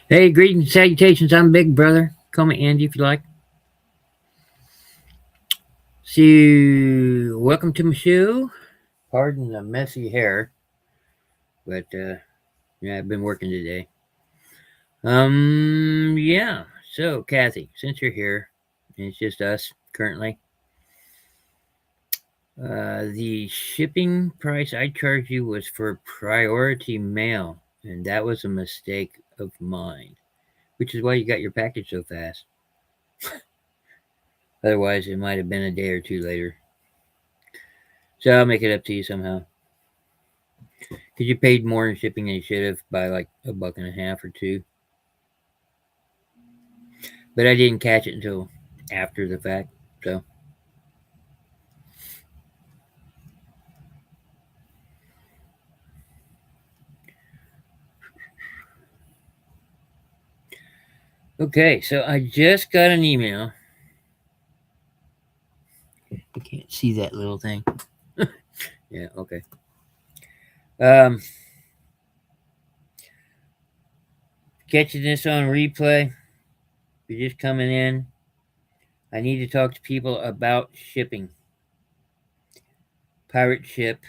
Hey, greetings and salutations. I'm Big Brother. Call me Andy if you like. So, welcome to my show. Pardon the messy hair, but yeah, I've been working today. Yeah. So, Kathy, since you're here, and it's just us currently. The shipping price I charged you was for priority mail, and that was a mistake of mine, which is why you got your package so fast. Otherwise, it might have been a day or two later. So I'll make it up to you somehow. Because you paid more in shipping than you should have by like a buck and a half or two. But I didn't catch it until after the fact. So, okay. So I just got an email. I can't see that little thing. Yeah, okay. Um, Catching this on replay. You're just coming in. I need to talk to people about shipping. Pirate ship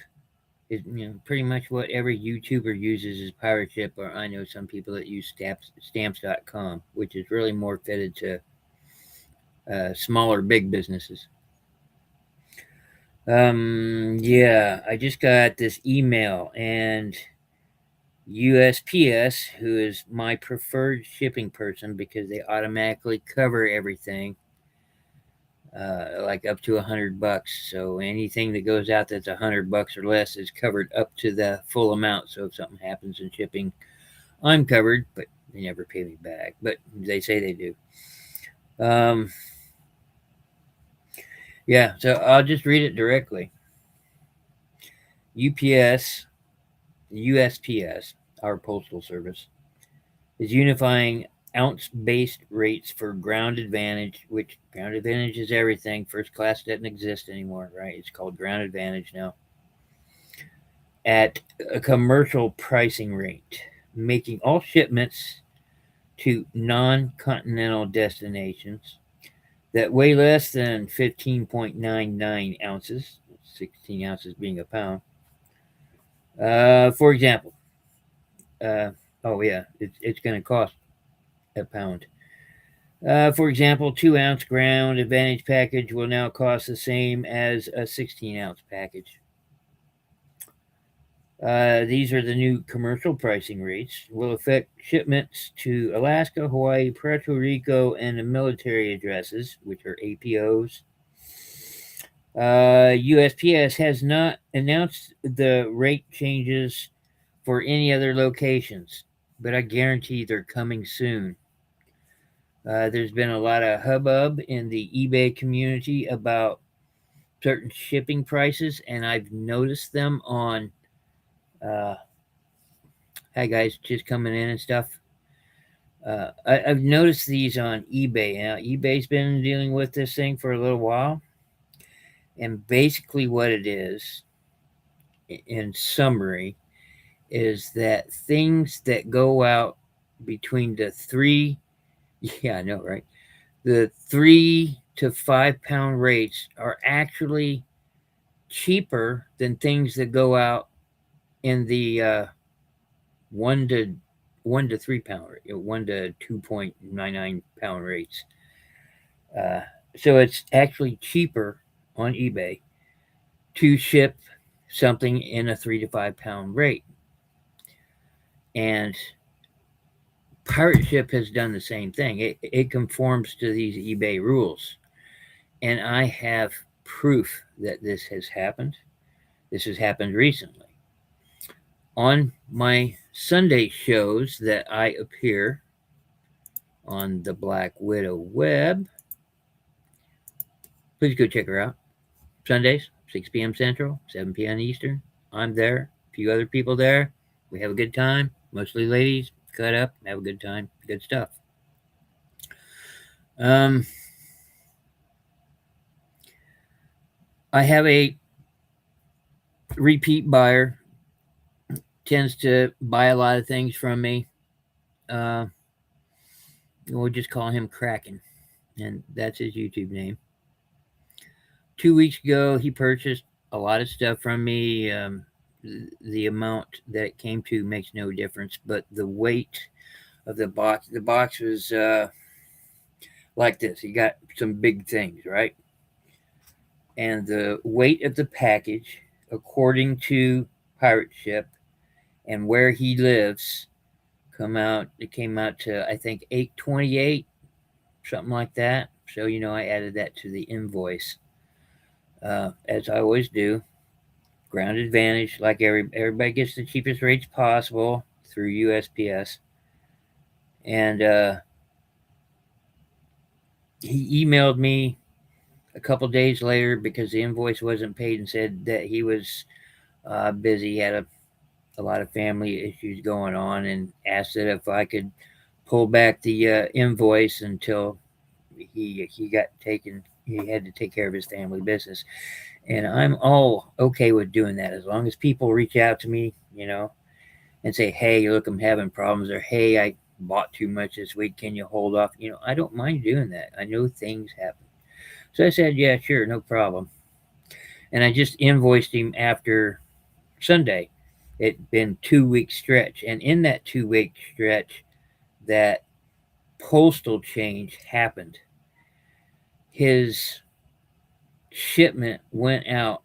is pretty much what every YouTuber uses is pirate ship, or I know some people that use stamps.com, which is really more fitted to smaller big businesses. Yeah, I just got this email, and USPS, who is my preferred shipping person because they automatically cover everything, like up to $100. So anything that goes out that's $100 or less is covered up to the full amount. So if something happens in shipping, I'm covered, but they never pay me back. But they say they do. Um, yeah, so I'll just read it directly. UPS, USPS, our postal service, is unifying ounce based rates for ground advantage, which ground advantage is everything. First class doesn't exist anymore, right? It's called ground advantage now, at a commercial pricing rate, making all shipments to non continental destinations that weigh less than 15.99 ounces, 16 ounces being a pound. For example, uh, oh yeah, it's going to cost a pound. For example, 2 ounce ground advantage package will now cost the same as a 16-ounce package. These are the new commercial pricing rates. Will affect shipments to Alaska, Hawaii, Puerto Rico, and the military addresses, which are APOs. USPS has not announced the rate changes for any other locations, but I guarantee they're coming soon. There's been a lot of hubbub in the eBay community about certain shipping prices, and I've noticed them on, uh, hi guys, just coming in and stuff. I've noticed these on eBay. Now, eBay's been dealing with this thing for a little while, and basically, what it is, in summary, is that things that go out between the three, yeah, I know, right? The 3 to 5 pound rates are actually cheaper than things that go out in the 1 to 3 pound rate, 1 to 2.99 pound rates. Uh, so it's actually cheaper on eBay to ship something in a 3 to 5 pound rate. And Pirate Ship has done the same thing. It conforms to these eBay rules. And I have proof that this has happened. This has happened recently. On my Sunday shows that I appear on the Black Widow web, please go check her out. Sundays, 6 p.m. Central, 7 p.m. Eastern. I'm there. A few other people there. We have a good time. Mostly ladies. Cut up. Have a good time. Good stuff. Um, I have a repeat buyer. Tends to buy a lot of things from me. Uh, We'll just call him Kraken, and that's his YouTube name. 2 weeks ago, he purchased a lot of stuff from me. The amount that it came to makes no difference, but the weight of the box was like this. You got some big things, right? And the weight of the package, according to Pirate Ship and where he lives, it came out to I think 828, something like that. So I added that to the invoice, as I always do. Ground Advantage, like everybody gets the cheapest rates possible through USPS, and he emailed me a couple days later because the invoice wasn't paid and said that he was busy, he had a lot of family issues going on, and asked that if I could pull back the invoice until he got taken. He had to take care of his family business, and I'm all okay with doing that as long as people reach out to me, and say, "Hey, look, I'm having problems," or "Hey, I bought too much this week. Can you hold off?" I don't mind doing that. I know things happen, so I said, "Yeah, sure, no problem." And I just invoiced him after Sunday. It'd been 2 week stretch, and in that 2 week stretch, that postal change happened. His shipment went out.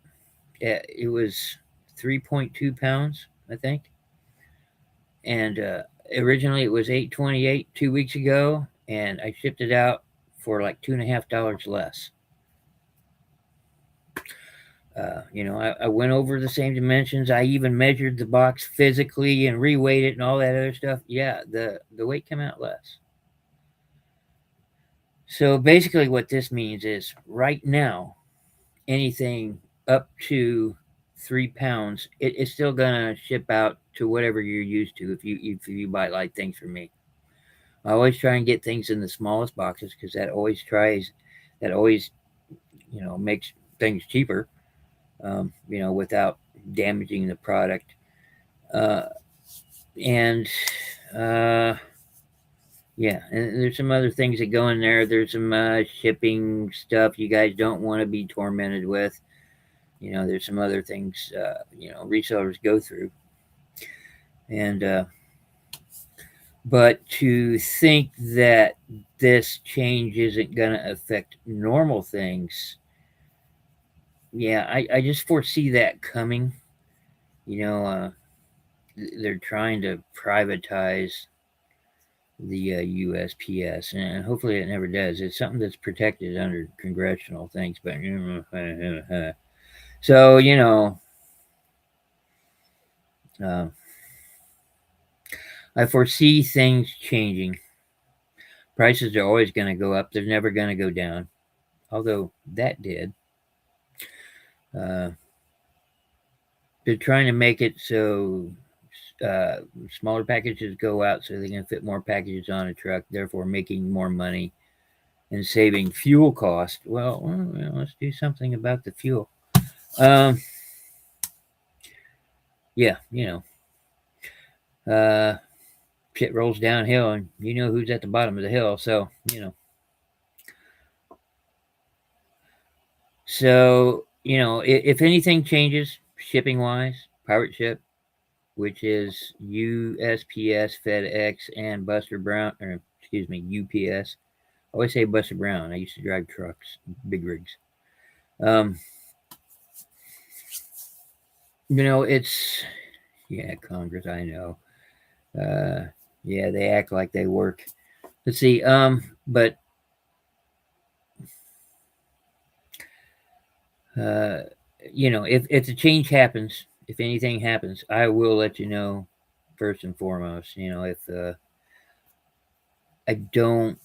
It was 3.2 pounds, I think, and originally it was 828 2 weeks ago, and I shipped it out for like $2.50 less. I went over the same dimensions. I even measured the box physically and reweighed it and all that other stuff. Yeah, the weight came out less. So basically, what this means is right now, anything up to 3 pounds, it's still gonna ship out to whatever you're used to. If you buy light things from me, I always try and get things in the smallest boxes because that always makes things cheaper. Without damaging the product. Uh, and uh, yeah, and there's some other things that go in there. There's some shipping stuff you guys don't want to be tormented with. There's some other things resellers go through, and but to think that this change isn't going to affect normal things, yeah, I just foresee that coming. You know, uh, they're trying to privatize the USPS, and hopefully it never does. It's something that's protected under congressional things, but so uh, I foresee things changing. Prices are always going to go up; they're never going to go down. Although that did. Uh, they're trying to make it so uh, smaller packages go out so they can fit more packages on a truck, therefore making more money and saving fuel cost. Well, let's do something about the fuel. Um, yeah, uh, shit rolls downhill, and you know who's at the bottom of the hill. If anything changes shipping wise, Pirate Ship, which is USPS, FedEx, and Buster Brown, or excuse me, UPS. I always say Buster Brown. I used to drive trucks, big rigs. Um, it's yeah, Congress. I know. Uh, yeah, they act like they work. Let's see. But uh, if the change happens, if anything happens, I will let you know first and foremost. If I don't,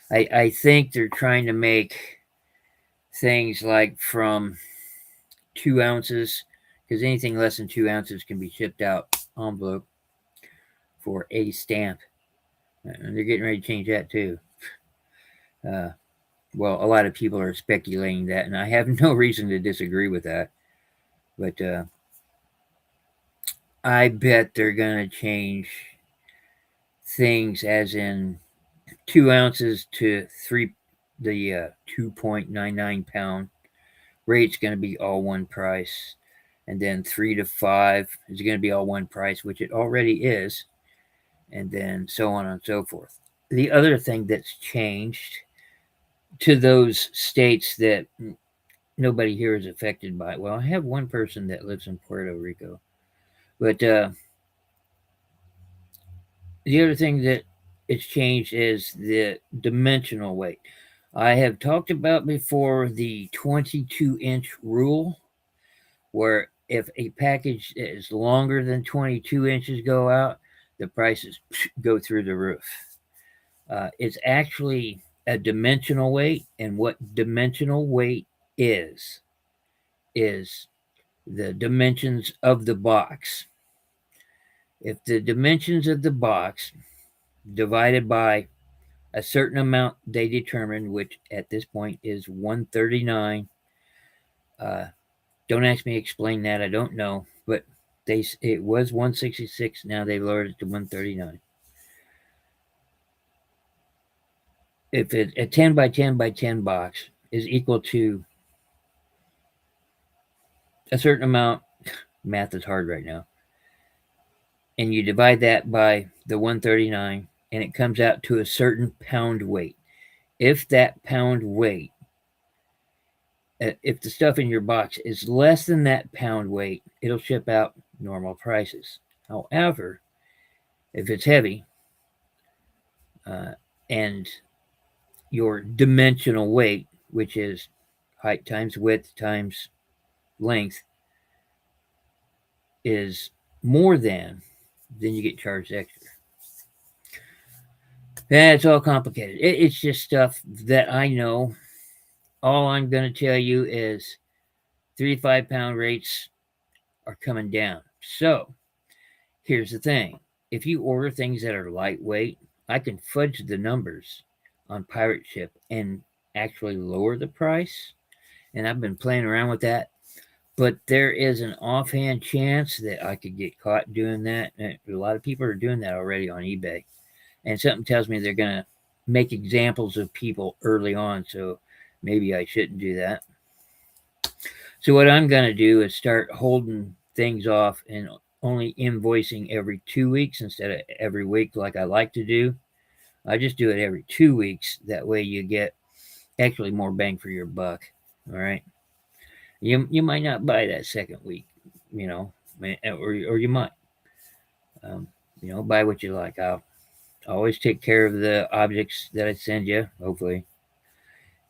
I think they're trying to make things like from 2 ounces, because anything less than 2 ounces can be shipped out envelope for a stamp, and they're getting ready to change that too. Uh, well, a lot of people are speculating that, and I have no reason to disagree with that. But I bet they're gonna change things, as in 2 ounces to 3, the 2.99 pound rate's going to be all one price. And then 3 to 5 is going to be all one price, which it already is. And then so on and so forth. The other thing that's changed to those states that nobody here is affected by. Well, I have one person that lives in Puerto Rico, but the other thing that it's changed is the dimensional weight. I have talked about before the 22-inch rule, where if a package is longer than 22 inches go out, the prices go through the roof. It's actually a dimensional weight, and what dimensional weight is the dimensions of the box. If the dimensions of the box divided by a certain amount they determined, which at this point is 139. Don't ask me to explain that. I don't know, but it was 166. Now they lowered it to 139. If a 10 by 10 by 10 box is equal to a certain amount, math is hard right now, and you divide that by the 139, and it comes out to a certain pound weight. If that pound weight, if the stuff in your box is less than that pound weight, it'll ship out normal prices. However, if it's heavy and your dimensional weight, which is height times width times length, is more than, then you get charged extra. It's all complicated. It's just stuff that I know. All I'm going to tell you is 3 to 5 pound rates are coming down. So here's the thing. If you order things that are lightweight, I can fudge the numbers on Pirate Ship and actually lower the price. And I've been playing around with that. But there is an offhand chance that I could get caught doing that. And a lot of people are doing that already on eBay. And something tells me they're going to make examples of people early on. So maybe I shouldn't do that. So what I'm going to do is start holding things off and only invoicing every 2 weeks instead of every week like I like to do. I just do it every 2 weeks. That way you get actually more bang for your buck. All right. You might not buy that second week, or you might. Buy what you like. I'll always take care of the objects that I send you, hopefully,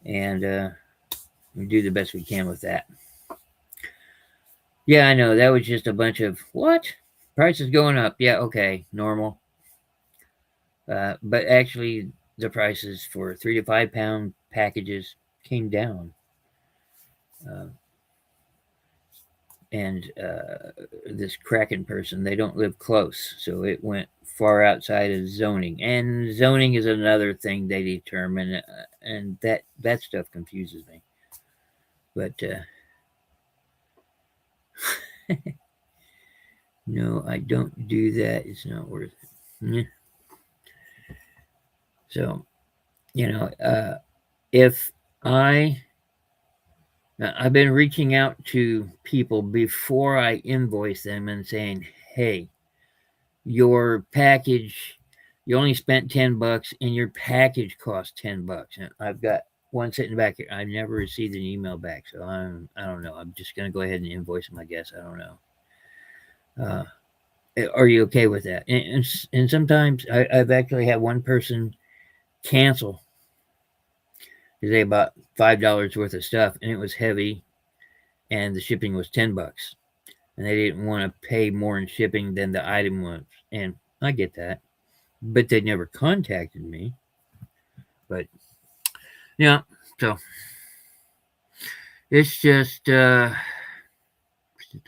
and we do the best we can with that. Yeah, I know that was just a bunch of what? Price is going up. Yeah, okay, normal. But actually, the prices for 3 to 5 pound packages came down. And this Kraken person, they don't live close, so it went far outside of zoning. And zoning is another thing they determine, and that stuff confuses me. But no, I don't do that. It's not worth it. So, if I've been reaching out to people before I invoice them and saying, hey, your package, you only spent $10 and your package cost $10. And I've got one sitting back here. I've never received an email back, so I don't know. I'm just going to go ahead and invoice them, I guess. I don't know. Are you okay with that? And sometimes I've actually had one person cancel because they bought $5 worth of stuff and it was heavy and the shipping was $10 and they didn't want to pay more in shipping than the item was. And I get that, but they never contacted me. But yeah, so it's just a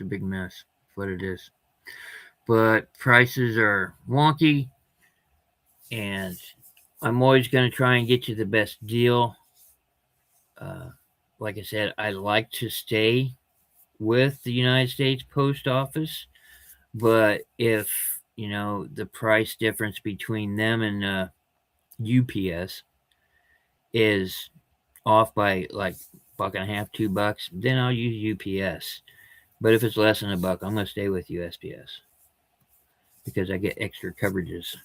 big mess. That's what it is. But prices are wonky, and I'm always going to try and get you the best deal. Like I said, I like to stay with the United States Post Office, but if the price difference between them and UPS is off by like $1.50, $2, then I'll use UPS. But if it's less than $1, I'm gonna stay with USPS because I get extra coverages.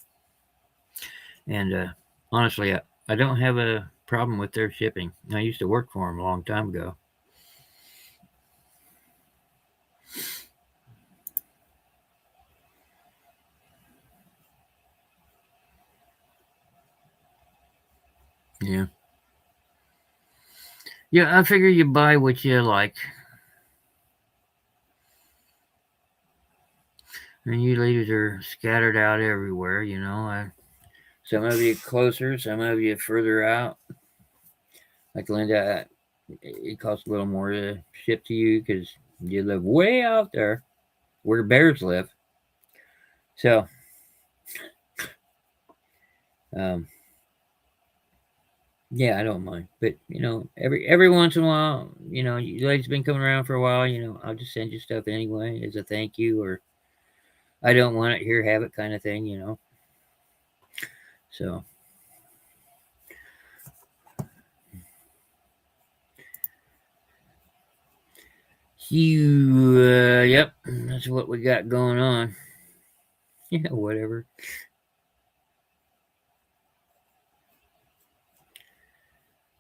And honestly, I don't have a problem with their shipping. I used to work for them a long time ago. Yeah. Yeah, I figure you buy what you like. And you ladies are scattered out everywhere, you know. Some of you closer, some of you further out. Like Linda, it costs a little more to ship to you because you live way out there where bears live. So, um, yeah, I don't mind. But every once in a while, you ladies been coming around for a while. I'll just send you stuff anyway as a thank you, or I don't want it here, have it kind of thing. So, yep, that's what we got going on. Yeah, whatever.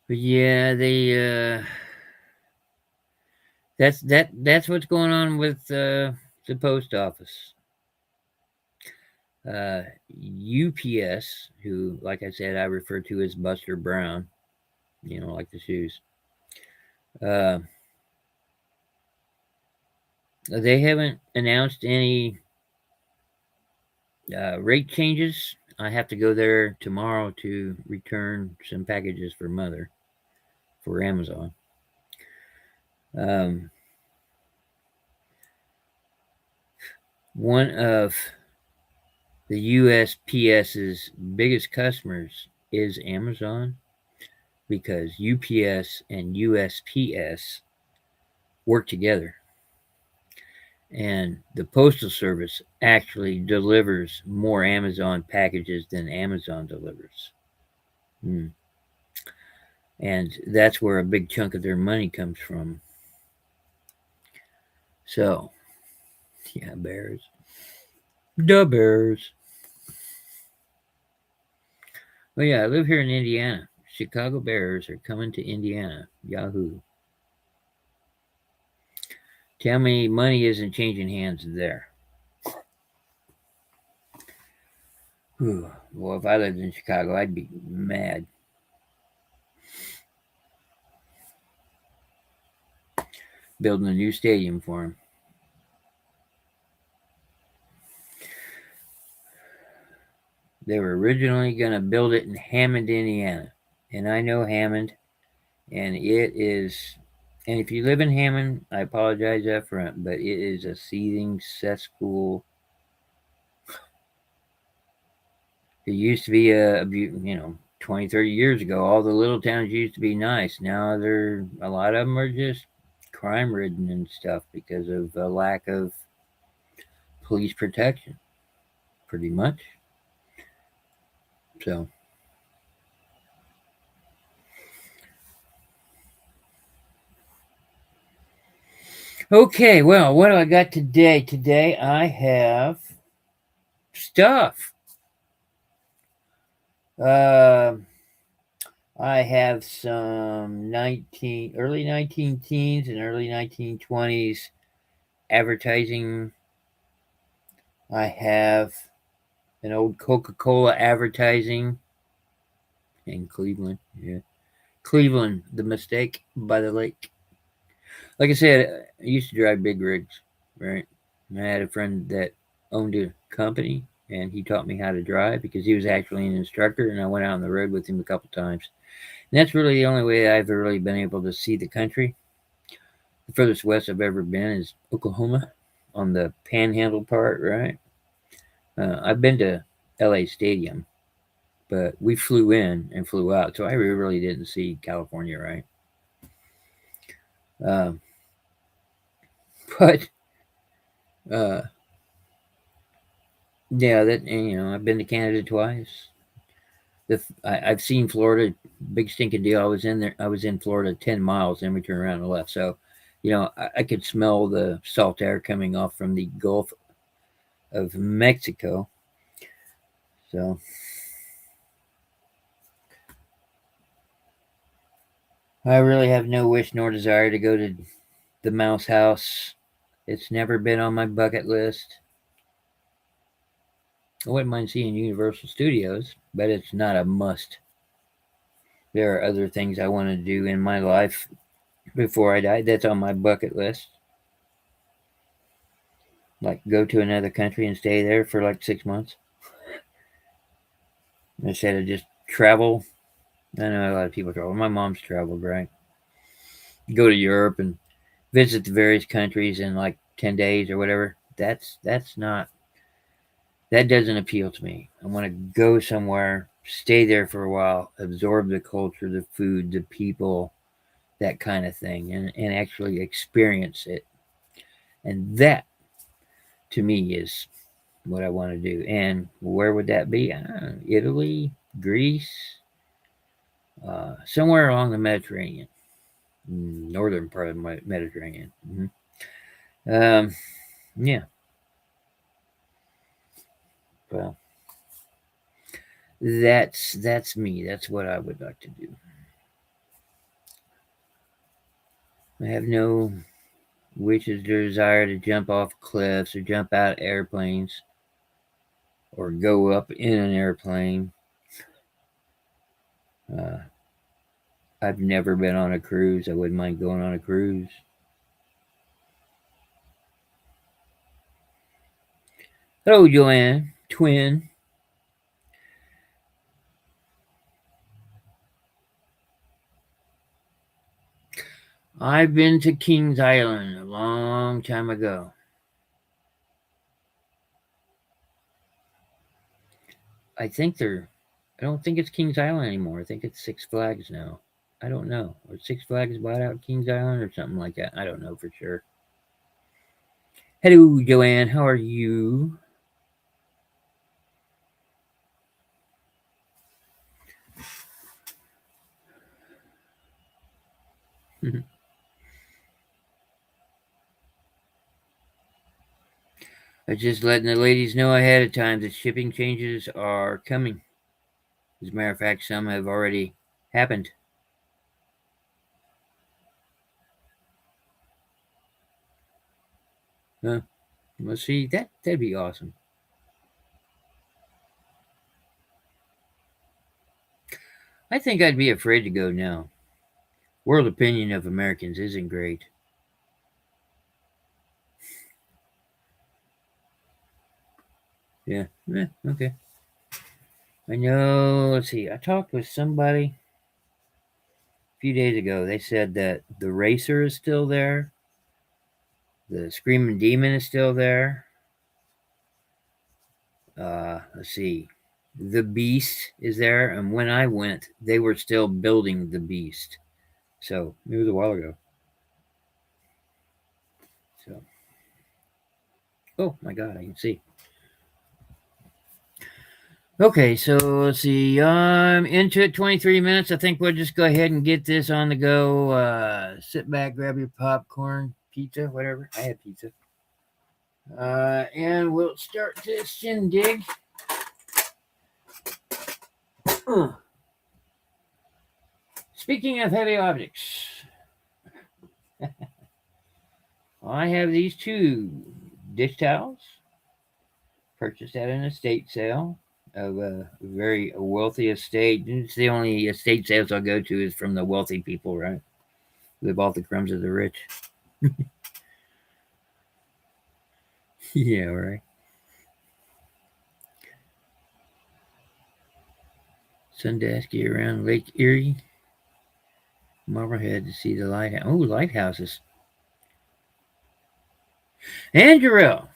But yeah, that's what's going on with the post office. UPS, who, like I said, I refer to as Buster Brown, like the shoes. Uh, they haven't announced any rate changes. I have to go there tomorrow to return some packages for Mother for Amazon. Um, one of the USPS's biggest customers is Amazon because UPS and USPS work together. And the Postal Service actually delivers more Amazon packages than Amazon delivers. Mm. And that's where a big chunk of their money comes from. So, yeah, bears. The bears. Well, yeah, I live here in Indiana. Chicago Bears are coming to Indiana. Yahoo. Tell me money isn't changing hands there. Whew. Well, if I lived in Chicago, I'd be mad. Building a new stadium for him. They were originally going to build it in Hammond, Indiana. And I know Hammond, and it is. And if you live in Hammond, I apologize up front, but it is a seething cesspool. It used to be 20, 30 years ago, all the little towns used to be nice. Now a lot of them are just crime ridden and stuff because of a lack of police protection, pretty much. So, okay, well, what do I got today? Today I have stuff. Uh, I have some early 19 teens and early 1920s advertising. I have an old Coca-Cola advertising in Cleveland. Yeah. Cleveland, the mistake by the lake. Like I said, I used to drive big rigs, right? And I had a friend that owned a company and he taught me how to drive because he was actually an instructor and I went out on the road with him a couple times. And that's really the only way I've really been able to see the country. The furthest west I've ever been is Oklahoma on the panhandle part, right? I've been to LA Stadium, but we flew in and flew out, so I really didn't see California, right? Um, but uh, yeah, I've been to Canada twice. I've seen Florida, big stinking deal. I was in there. I was in Florida 10 miles, then we turned around and left. So, I could smell the salt air coming off from the Gulf of Mexico. So I really have no wish nor desire to go to the Mouse House. It's never been on my bucket list. I wouldn't mind seeing Universal Studios, but it's not a must. There are other things I want to do in my life before I die. That's on my bucket list. Like go to another country and stay there for like 6 months instead of just travel. I know a lot of people travel. My mom's traveled, right? Go to Europe and visit the various countries in like 10 days or whatever. That's not that doesn't appeal to me. I want to go somewhere, stay there for a while, absorb the culture, the food, the people, that kind of thing, and actually experience it. And that to me is what I want to do. And where would that be? Italy, Greece, somewhere along the Mediterranean, northern part of the Mediterranean. Yeah. Well, that's me. That's what I would like to do. I have no wishes or desire to jump off cliffs or jump out of airplanes or go up in an airplane. Uh, I've never been on a cruise. I wouldn't mind going on a cruise. Hello, Joanne. Twin. I've been to Kings Island a long time ago. I think they're. I don't think it's Kings Island anymore. I think it's Six Flags now. I don't know. Or Six Flags bought out Kings Island or something like that. I don't know for sure. Hello, Joanne. How are you? I just letting the ladies know ahead of time that shipping changes are coming. As a matter of fact, some have already happened. Huh? Let's see. That'd be awesome. I think I'd be afraid to go now. World opinion of Americans isn't great. Yeah. Okay. I know. Let's see. I talked with somebody a few days ago. They said that the Racer is still there. The Screaming Demon is still there. Let's see. The Beast is there. And when I went, they were still building the Beast. So it was a while ago. So, oh my God, I can see. Okay, so let's see. I'm into it 23 minutes. I think we'll just go ahead and get this on the go. Sit back, grab your popcorn, pizza, whatever. I had pizza. And we'll start this shindig. Speaking of heavy objects, I have these two dish towels purchased at an estate sale of a very wealthy estate. It's the only estate sales I'll go to is from the wealthy people, right? Live off the crumbs of the rich. Yeah, right. Sandusky around Lake Erie. Marblehead to see the lighthouse. Oh, lighthouses. And Jarrell,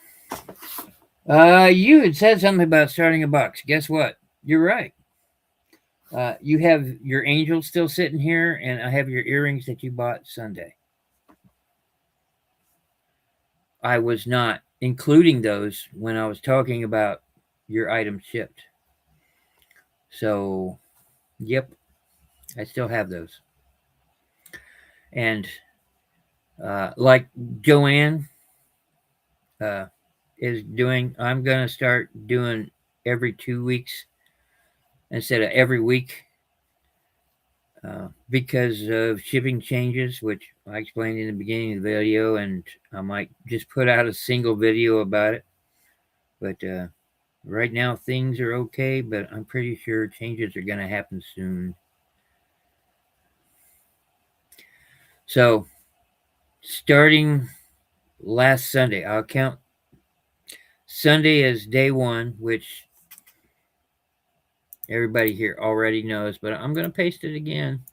you had said something about starting a box. Guess what? You're right. You have your angel still sitting here, and I have your earrings that you bought Sunday. I was not including those when I was talking about your items shipped. So, yep, I still have those. And like Joanne uh, is doing, I'm going to start doing every 2 weeks instead of every week because of shipping changes, which I explained in the beginning of the video, and I might just put out a single video about it. But right now things are okay, but I'm pretty sure changes are going to happen soon. So, starting last Sunday, I'll count Sunday as day one, which everybody here already knows, but I'm going to paste it again.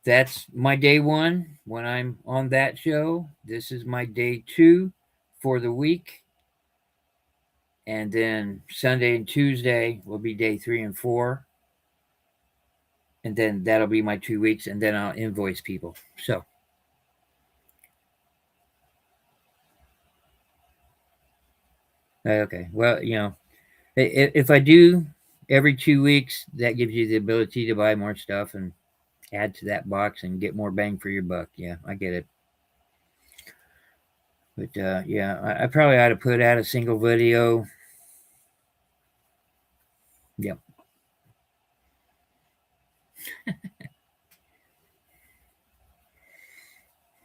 That's my day one when I'm on that show. This is my day two for the week. And then Sunday and Tuesday will be day 3 and 4. And then that'll be my 2 weeks. And then I'll invoice people. So, okay. Well, if I do every 2 weeks, that gives you the ability to buy more stuff and add to that box and get more bang for your buck. Yeah, I get it. But yeah, I probably ought to put out a single video. Yep.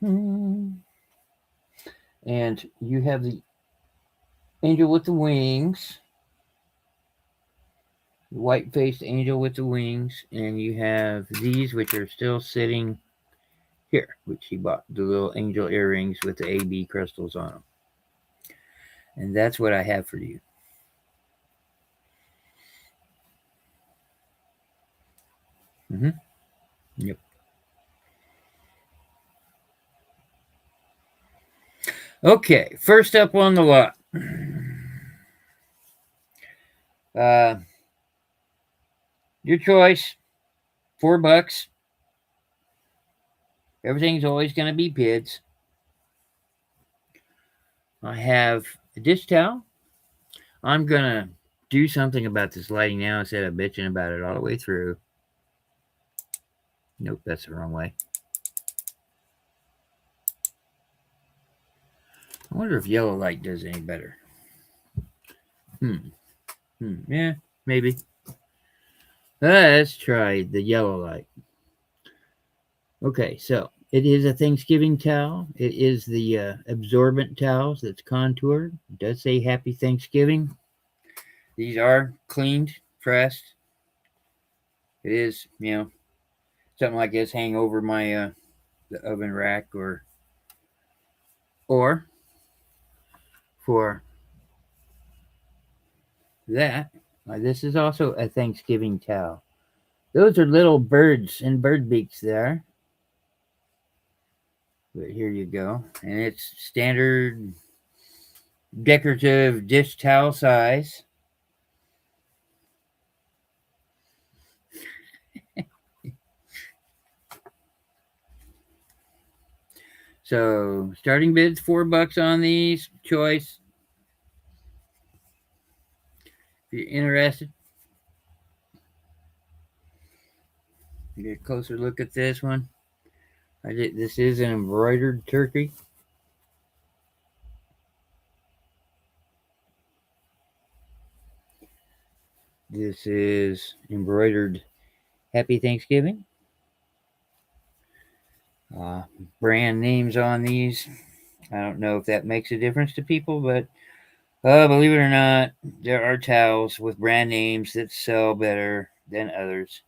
And you have the angel with the wings, the white faced angel with the wings, and you have these, which are still sitting here, which he bought the little angel earrings with the AB crystals on them. And that's what I have for you. Mm-hmm. Yep. Okay, first up on the lot. Uh, your choice, $4. Everything's always going to be bids. I have a dish towel. I'm going to do something about this lighting now instead of bitching about it all the way through. Nope, that's the wrong way. I wonder if yellow light does any better. Yeah, maybe. Let's try the yellow light. Okay, so it is a Thanksgiving towel. It is the absorbent towels that's contoured. It does say Happy Thanksgiving. These are cleaned, pressed. It is, something like this hang over my the oven rack or for that, this is also a Thanksgiving towel. Those are little birds and bird beaks there. But here you go. And it's standard decorative dish towel size. So starting bids $4 on these. Choice. If you're interested, you get a closer look at this one. This is an embroidered turkey. This is embroidered Happy Thanksgiving. Brand names on these. I don't know if that makes a difference to people, but believe it or not, there are towels with brand names that sell better than others.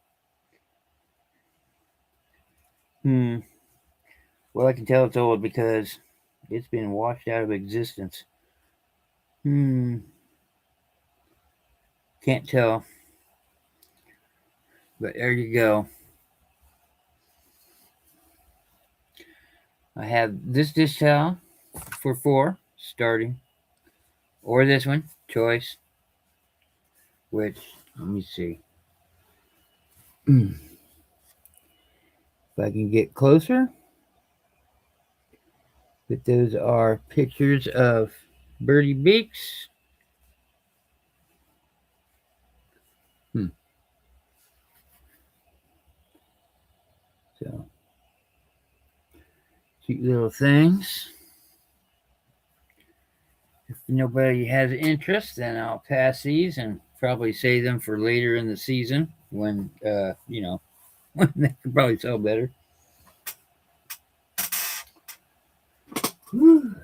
Well, I can tell it's old because it's been washed out of existence. Can't tell. But there you go. I have this dish towel for 4 starting, or this one, choice, which, let me see. If I can get closer. But those are pictures of birdie beaks. Cute little things. If nobody has interest, then I'll pass these and probably save them for later in the season when, when they can probably sell better. Whew.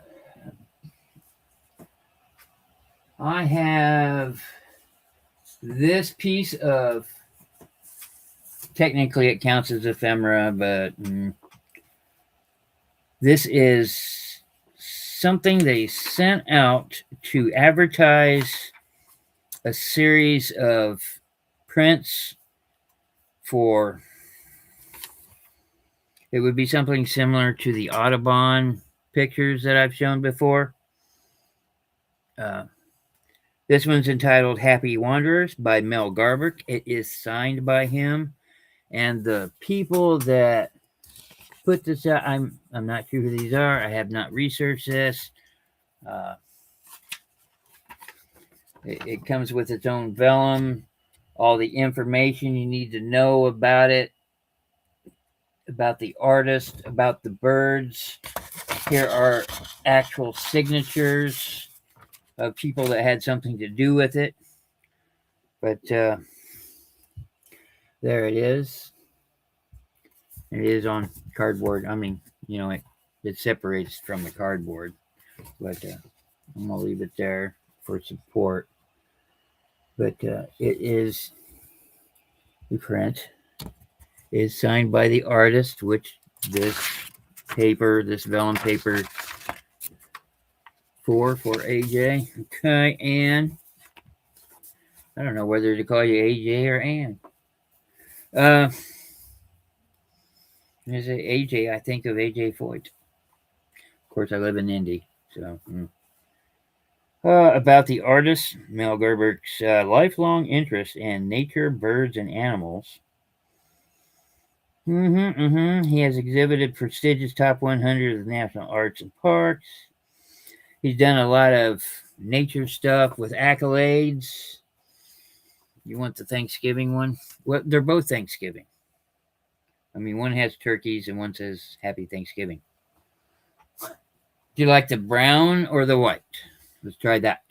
I have this piece of, technically it counts as ephemera, but this is something they sent out to advertise a series of prints for, it would be something similar to the Audubon pictures that I've shown before. This one's entitled Happy Wanderers by Mel Garbuck. It is signed by him. And the people that put this out, I'm not sure who these are. I have not researched this. It comes with its own vellum, all the information you need to know about it, about the artist, about the birds. Here are actual signatures of people that had something to do with it. But there it is. It is on cardboard. I mean, it separates from the cardboard. But I'm going to leave it there for support. But it is, the print is signed by the artist, which this vellum paper for AJ. Okay, and I don't know whether to call you AJ or Ann. There's a AJ, I think of AJ Foyt. Of course, I live in Indy, so. About the artist, Mel Garbuck's lifelong interest in nature, birds, and animals. He has exhibited prestigious top 100 of the national arts and parks. He's done a lot of nature stuff with accolades. You want the Thanksgiving one? Well, they're both Thanksgiving. I mean, one has turkeys and one says Happy Thanksgiving. Do you like the brown or the white? Let's try that.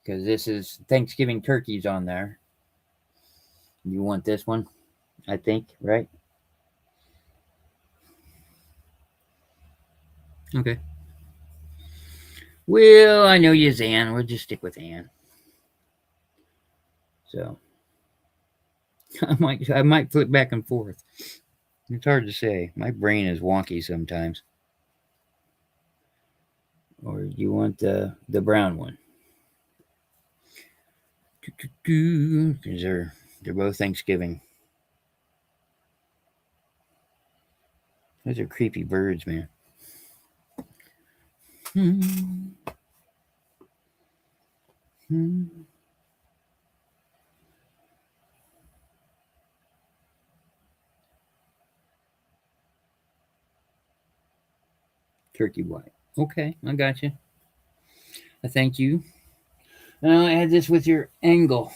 Because this is Thanksgiving turkeys on there. You want this one, I think, right? Okay. Well, I know you's Ann. We'll just stick with Ann. So I might flip back and forth. It's hard to say. My brain is wonky sometimes. Or you want the brown one? Because they're both Thanksgiving. Those are creepy birds, man. Turkey white. Okay, I got you. I thank you. Now add this with your angel.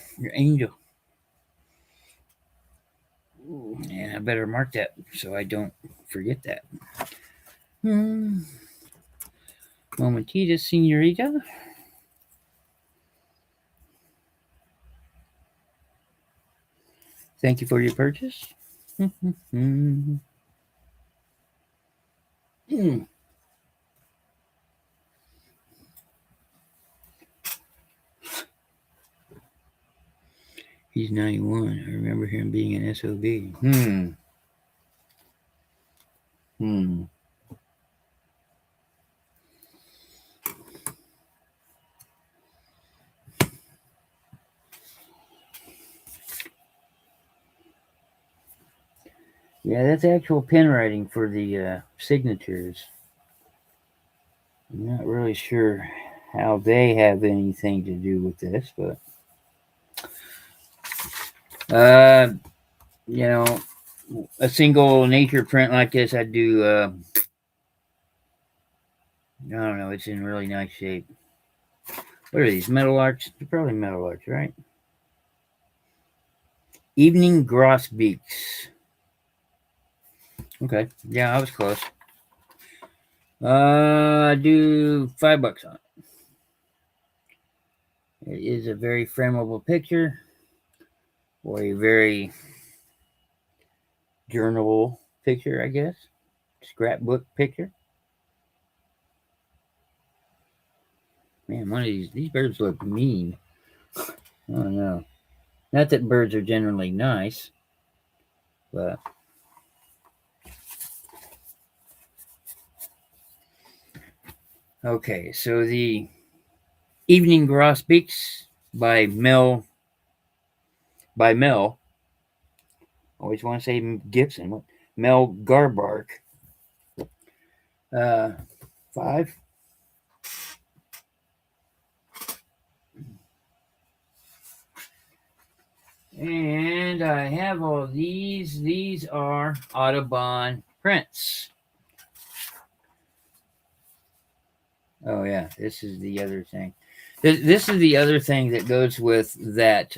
Ooh, and I better mark that so I don't forget that. Momentita, senorita. Thank you for your purchase. He's 91. I remember him being an SOB. Yeah, that's actual pen writing for the signatures. I'm not really sure how they have anything to do with this, but a single nature print like this, I'd do. I don't know. It's in really nice shape. What are these, metal arts? They're probably metal arts, right? Evening grosbeaks. Okay, yeah, I was close. Do $5 on it. It is a very frameable picture, or a very journalable picture, I guess. Scrapbook picture. Man, one of these birds look mean. Oh no. Not that birds are generally nice, but okay. So the Evening Grosbeaks by Mel. Always want to say Gibson. Mel Garbark. Uh, 5. And I have all these. These are Audubon prints. Oh yeah, this is the other thing. This is the other thing that goes with that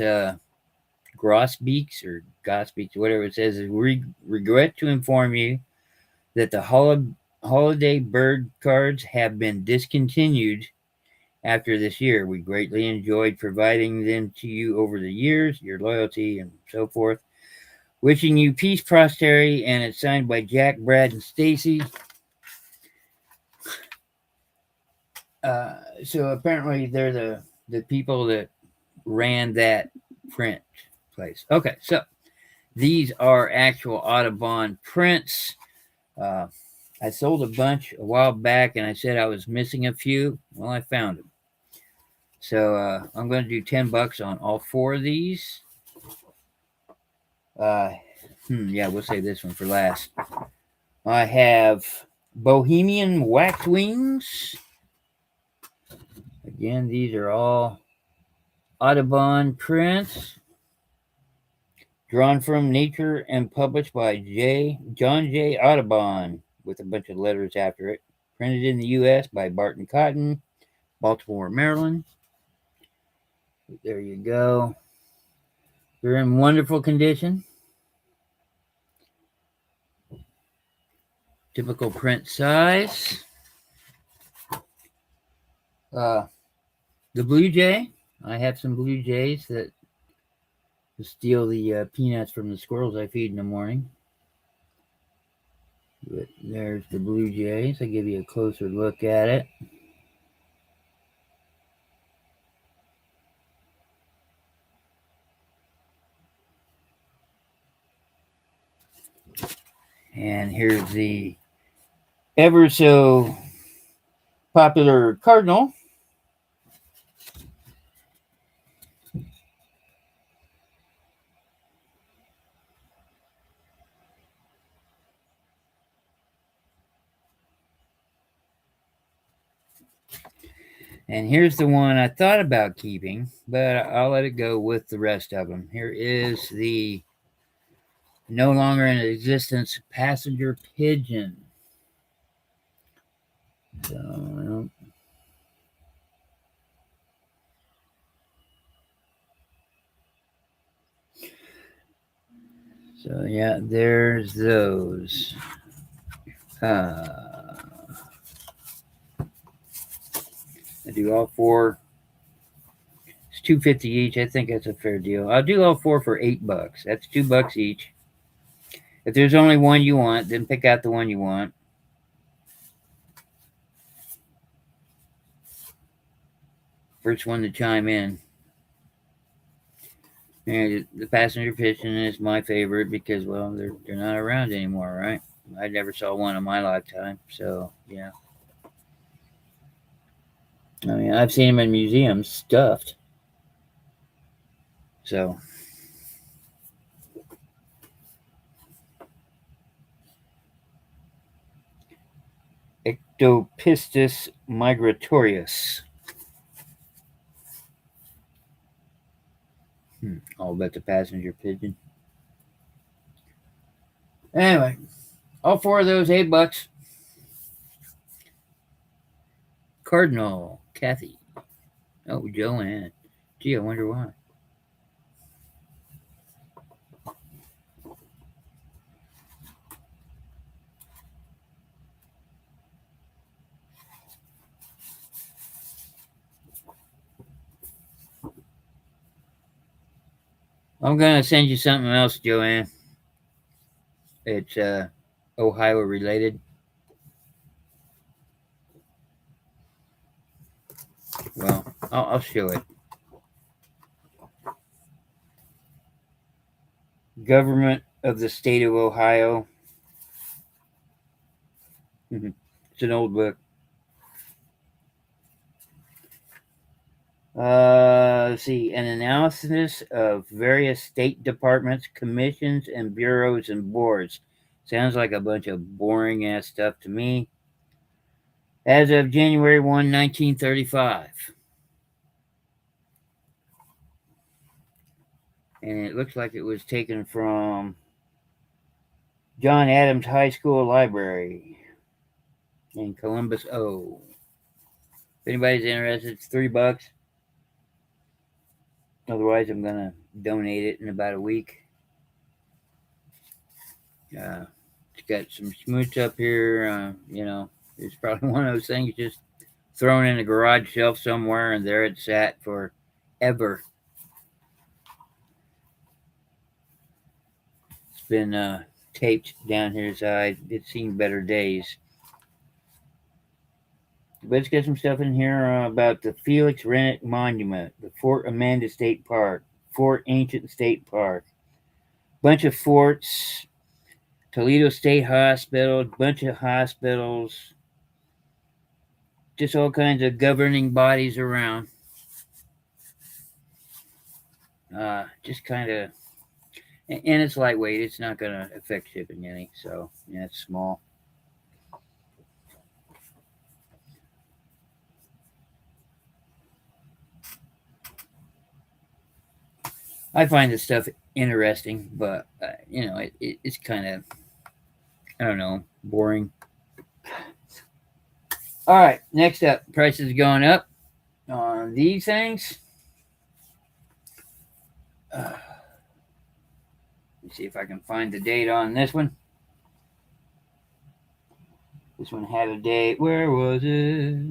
Grosbeaks or Gosbeaks, whatever it says. Is regret to inform you that the holiday bird cards have been discontinued after this year. We greatly enjoyed providing them to you over the years, your loyalty and so forth. Wishing you peace, prosperity, and it's signed by Jack, Brad, and Stacy. So apparently they're the people that ran that print place. Okay, so these are actual Audubon prints. Uh, I sold a bunch a while back, and I said I was missing a few. Well, I found them. So I'm going to do $10 on all 4 of these. Yeah, we'll save this one for last. I have Bohemian Waxwings. Again, these are all Audubon prints, drawn from nature and published by John J. Audubon, with a bunch of letters after it. Printed in the U.S. by Barton Cotton, Baltimore, Maryland. There you go. They're in wonderful condition. Typical print size. The Blue Jay. I have some Blue Jays that steal the peanuts from the squirrels I feed in the morning. But there's the Blue Jays. I'll give you a closer look at it. And here's the ever so popular Cardinal. And here's the one I thought about keeping, but I'll let it go with the rest of them. Here is the no longer in existence passenger pigeon. So yeah, there's those. I do all 4. It's $2.50 each. I think that's a fair deal. I'll do all 4 for $8. That's $2 each. If there's only one you want, then pick out the one you want. First one to chime in. And the passenger pigeon is my favorite because, well, they're not around anymore, right? I never saw one in my lifetime, so yeah. I mean, I've seen them in museums stuffed. So Ectopistis migratorius. All about the passenger pigeon. Anyway, all 4 of those, $8. Cardinal, Kathy. Oh, Joanne. Gee, I wonder why. I'm gonna send you something else, Joanne. It's Ohio related. Well, I'll show it. Government of the state of Ohio. It's an old book. Let's see, an analysis of various state departments, commissions, and bureaus and boards. Sounds like a bunch of boring ass stuff to me. As of January 1, 1935. And it looks like it was taken from John Adams High School Library in Columbus, O. If anybody's interested, it's $3. Otherwise, I'm gonna donate it in about a week. It's got some smooch up here. It's probably one of those things just thrown in a garage shelf somewhere, and there it sat forever. It's been taped down here, so it's seen better days. Let's get some stuff in here about the Felix Rennick Monument, the Fort Amanda State Park, Fort Ancient State Park, bunch of forts, Toledo State Hospital, bunch of hospitals, just all kinds of governing bodies around. Just kind of, and it's lightweight. It's not going to affect shipping any, so yeah, it's small. I find this stuff interesting, but it's kind of, I don't know, boring. All right, next up, prices going up on these things. Let's see if I can find the date on this one. This one had a date. Where was it?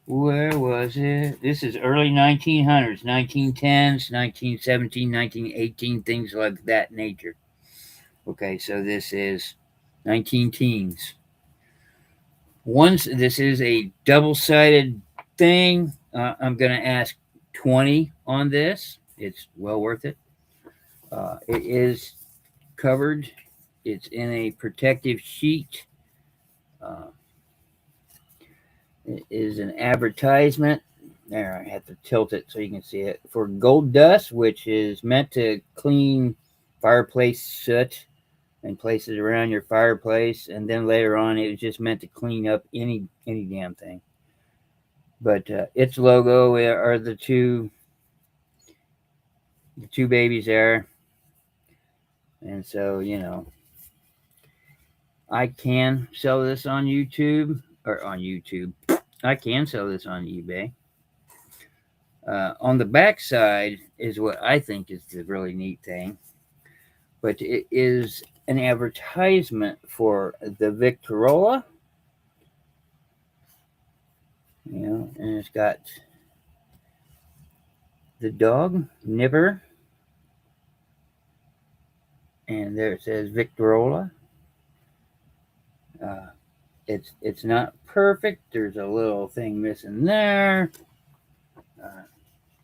Where was it? This is early 1900s, 1910s, 1917, 1918, things like that nature. Okay, so this is 19 teens. Once this is a double-sided thing, I'm going to ask 20 on this. It's well worth it. It is covered. It's in a protective sheet. It is an advertisement. There, I have to tilt it so you can see it. For gold dust, which is meant to clean fireplace soot and places around your fireplace. And then later on, it was just meant to clean up any damn thing. But its logo are the two babies there. And so, I can sell this on YouTube. I can sell this on eBay. On the back side is what I think is the really neat thing. But it is an advertisement for the Victrola. And it's got the dog, Nipper. And there it says Victrola. It's not perfect. There's a little thing missing there.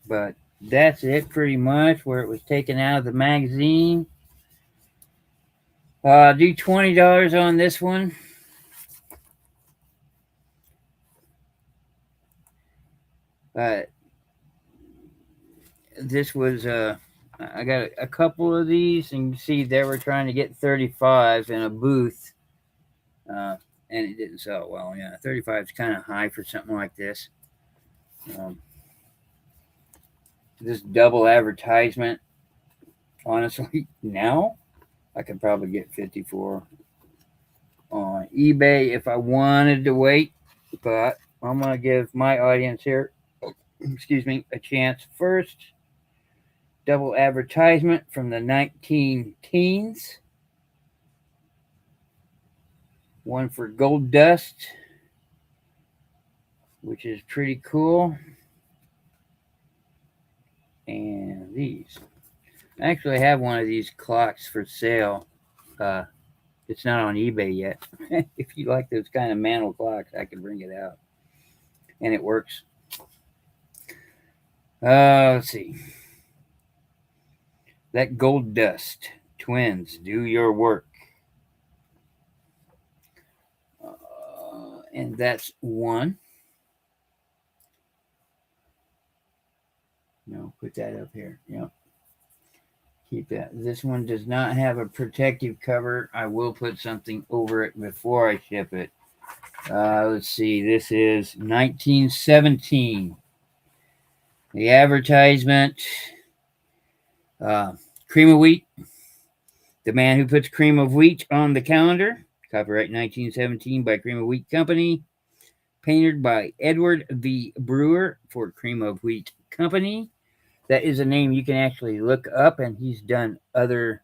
But that's it pretty much where it was taken out of the magazine. Do $20 on this one. This was I got a couple of these, and you see they were trying to get 35 in a booth, and it didn't sell well. Yeah, 35 is kind of high for something like this. This double advertisement, honestly, now I could probably get 54 on eBay if I wanted to wait, but I'm going to give my audience here, excuse me, a chance first. Double advertisement from the 19 teens. One for gold dust, which is pretty cool. And these. I actually have one of these clocks for sale. Uh, it's not on eBay yet. If you like those kind of mantle clocks, I can bring it out, and it works. Let's see. That gold dust. Twins, do your work. And that's one. No, put that up here. Yep. Keep that. This one does not have a protective cover. I will put something over it before I ship it. Let's see. This is 1917. The advertisement. Uh, Cream of wheat. The man who puts cream of wheat on the calendar. Copyright 1917 by Cream of Wheat Company. Painted by Edward V. Brewer for Cream of Wheat Company. That is a name you can actually look up, and he's done other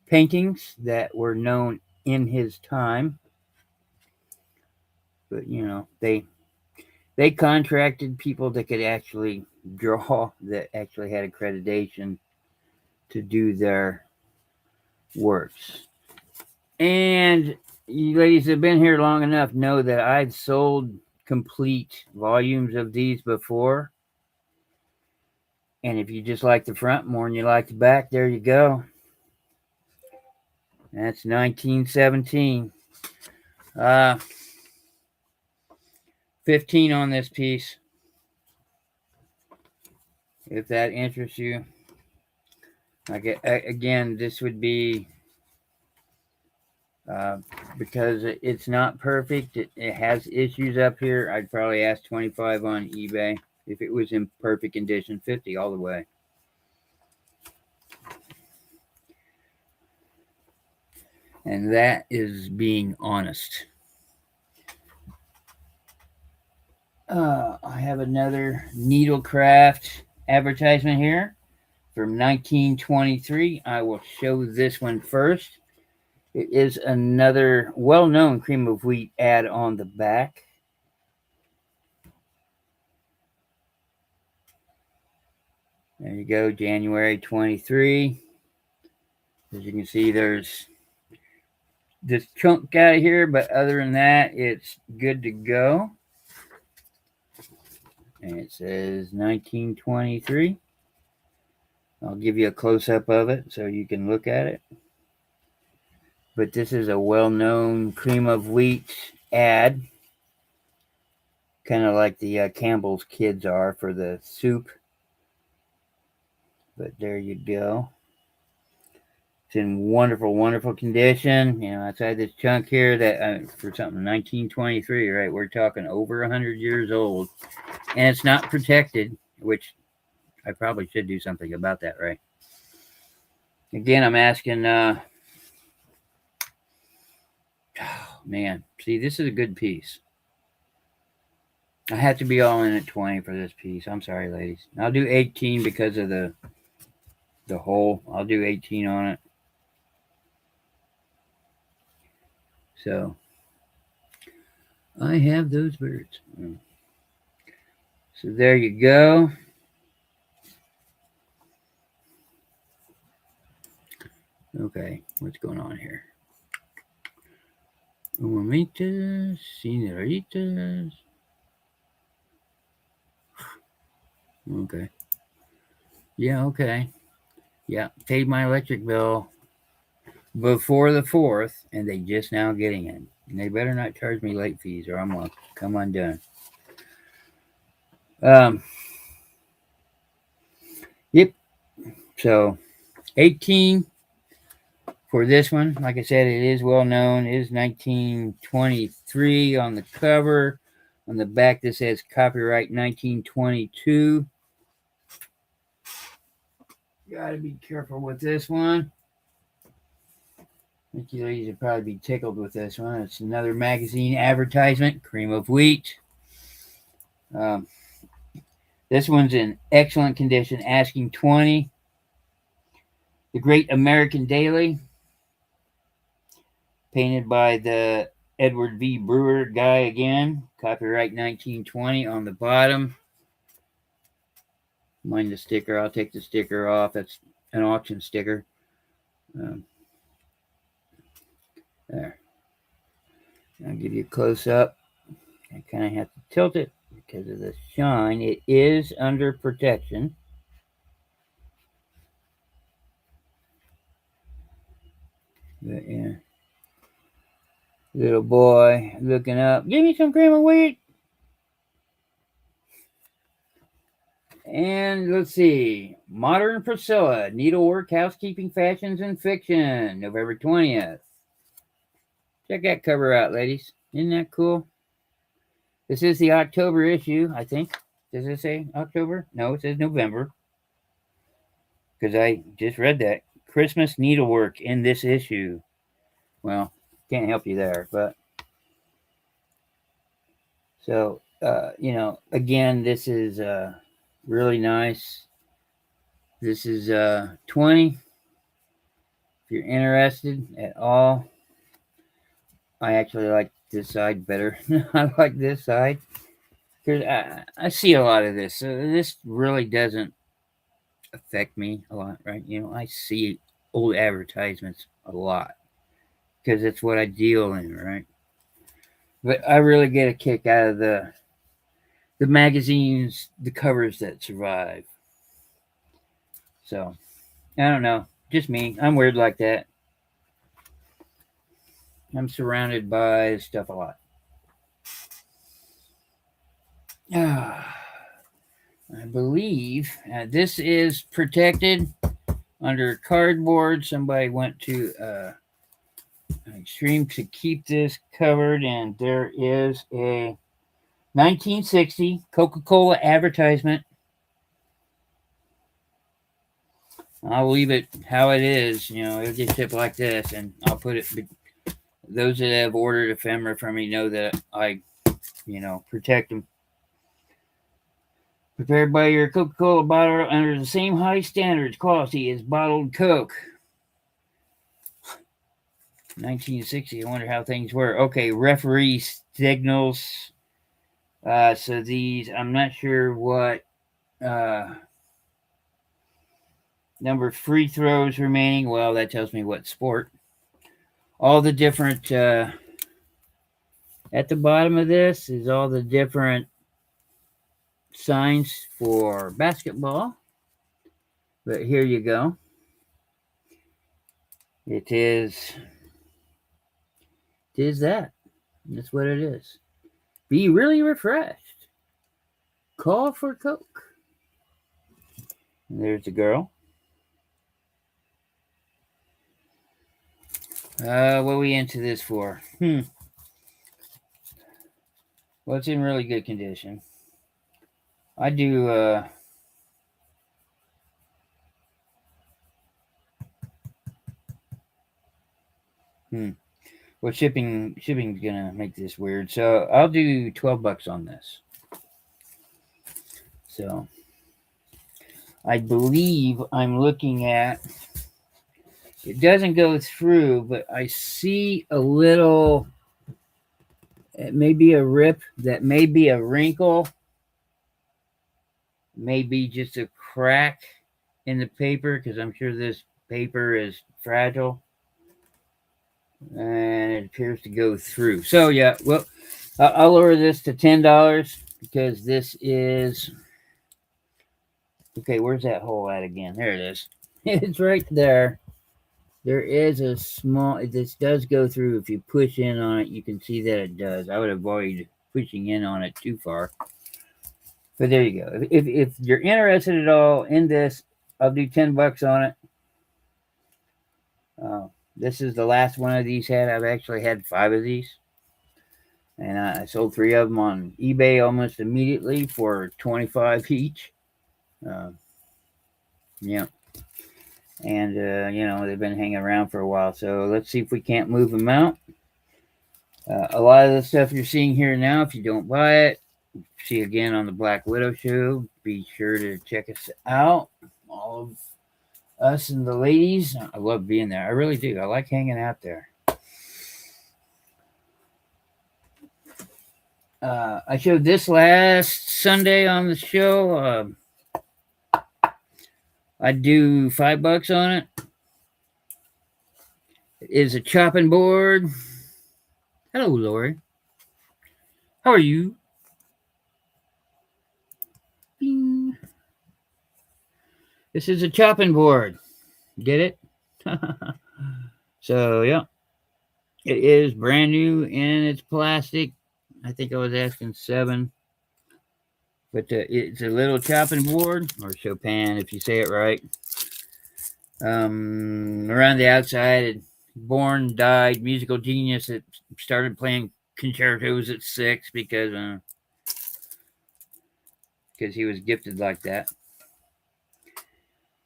paintings that were known in his time. But they contracted people that could actually draw, that actually had accreditation to do their works. And you ladies that have been here long enough know that I've sold complete volumes of these before. And if you just like the front more than you like the back, there you go. That's 1917. 15 on this piece, if that interests you. Again, this would be because it's not perfect. It has issues up here. I'd probably ask 25 on eBay. If it was in perfect condition, 50 all the way. And that is being honest. I have another Needlecraft advertisement here from 1923. I will show this one first. It is another well-known cream of wheat ad on the back. There you go, January 23. As you can see, there's this chunk out of here, but other than that, it's good to go. And it says 1923. I'll give you a close-up of it so you can look at it. But this is a well-known cream of wheat ad, kind of like the Campbell's Kids are for the soup. But there you go. It's in wonderful, wonderful condition. Outside this chunk here, that for something 1923, right? We're talking over 100 years old, and it's not protected, which I probably should do something about that, right? Again, I'm asking. Oh man, see, this is a good piece. I have to be all in at 20 for this piece. I'm sorry, ladies. I'll do 18 because of the hole. I'll do 18 on it. So I have those birds. So there you go. Okay, what's going on here? Humanitas, señoritas. Okay. Yeah, okay. Yeah, paid my electric bill before the 4th, and they just now getting it. And they better not charge me late fees, or I'm gonna come undone. Yep. So 18 for this one. Like I said, it is well known. It is 1923 on the cover. On the back, this says copyright 1922. Gotta be careful with this one. I think you ladies would probably be tickled with this one. It's another magazine advertisement, cream of wheat. This one's in excellent condition, asking 20. The Great American Daily, painted by the Edward V. Brewer guy again. Copyright 1920 on the bottom. Mind the sticker. I'll take the sticker off. That's an auction sticker. Um, there. I'll give you a close up. I kind of have to tilt it because of the shine. It is under protection. But yeah. Little boy looking up. Give me some cream of wheat. And let's see. Modern Priscilla, Needlework, Housekeeping, Fashions, and Fiction, November 20th. Check that cover out, ladies. Isn't that cool? This is the October issue, I think. Does it say October? No, it says November. Because I just read that. Christmas needlework in this issue. Well, can't help you there, but so again, this is really nice. This is 20. If you're interested at all, I actually like this side better. I like this side because I see a lot of this. So this really doesn't affect me a lot, right? I see old advertisements a lot because it's what I deal in, right? But I really get a kick out of the magazines, the covers that survive. So I don't know, just me. I'm weird like that. I'm surrounded by stuff a lot. I believe this is protected under cardboard. Somebody went to an extreme to keep this covered, and there is a 1960 Coca-Cola advertisement. I'll leave it how it is. It'll just tip like this, and I'll put it. Those that have ordered ephemera from me know that I, protect them. Prepared by your Coca-Cola bottle under the same high standards quality as bottled Coke. 1960. I wonder how things were. Okay, referee signals. So these, I'm not sure what number of free throws remaining. Well, that tells me what sport. All the different, at the bottom of this is all the different signs for basketball. But here you go. It is that. That's what it is. Be really refreshed. Call for Coke. And there's the girl. What are we into this for? Well, it's in really good condition. I do, well, shipping's gonna make this weird. So I'll do $12 on this. So I believe I'm looking at, it doesn't go through, but I see a little, it may be a rip, that may be a wrinkle, maybe just a crack in the paper, because I'm sure this paper is fragile. And it appears to go through. So yeah, well, I'll lower this to $10 because this is, okay, where's that hole at again? There it is. It's right there. There is a small, this does go through. If you push in on it, you can see that it does. I would avoid pushing in on it too far. But there you go. If you're interested at all in this, I'll do $10 on it. This is the last one of these had. I've actually had 5 of these. And I sold 3 of them on eBay almost immediately for $25 each. Yeah. And, they've been hanging around for a while. So let's see if we can't move them out. A lot of the stuff you're seeing here now, if you don't buy it, see again on the Black Widow show. Be sure to check us out. All of us and the ladies. I love being there. I really do. I like hanging out there. I showed this last Sunday on the show. I'd do $5 on it. It is a chopping board. Hello, Lori. How are you? Bing. This is a chopping board. Get it? So, yeah. It is brand new and it's plastic. I think I was asking $7. But it's a little chopping board, or Chopin if you say it right. Around the outside, born, died, musical genius that started playing concertos at 6 because he was gifted like that.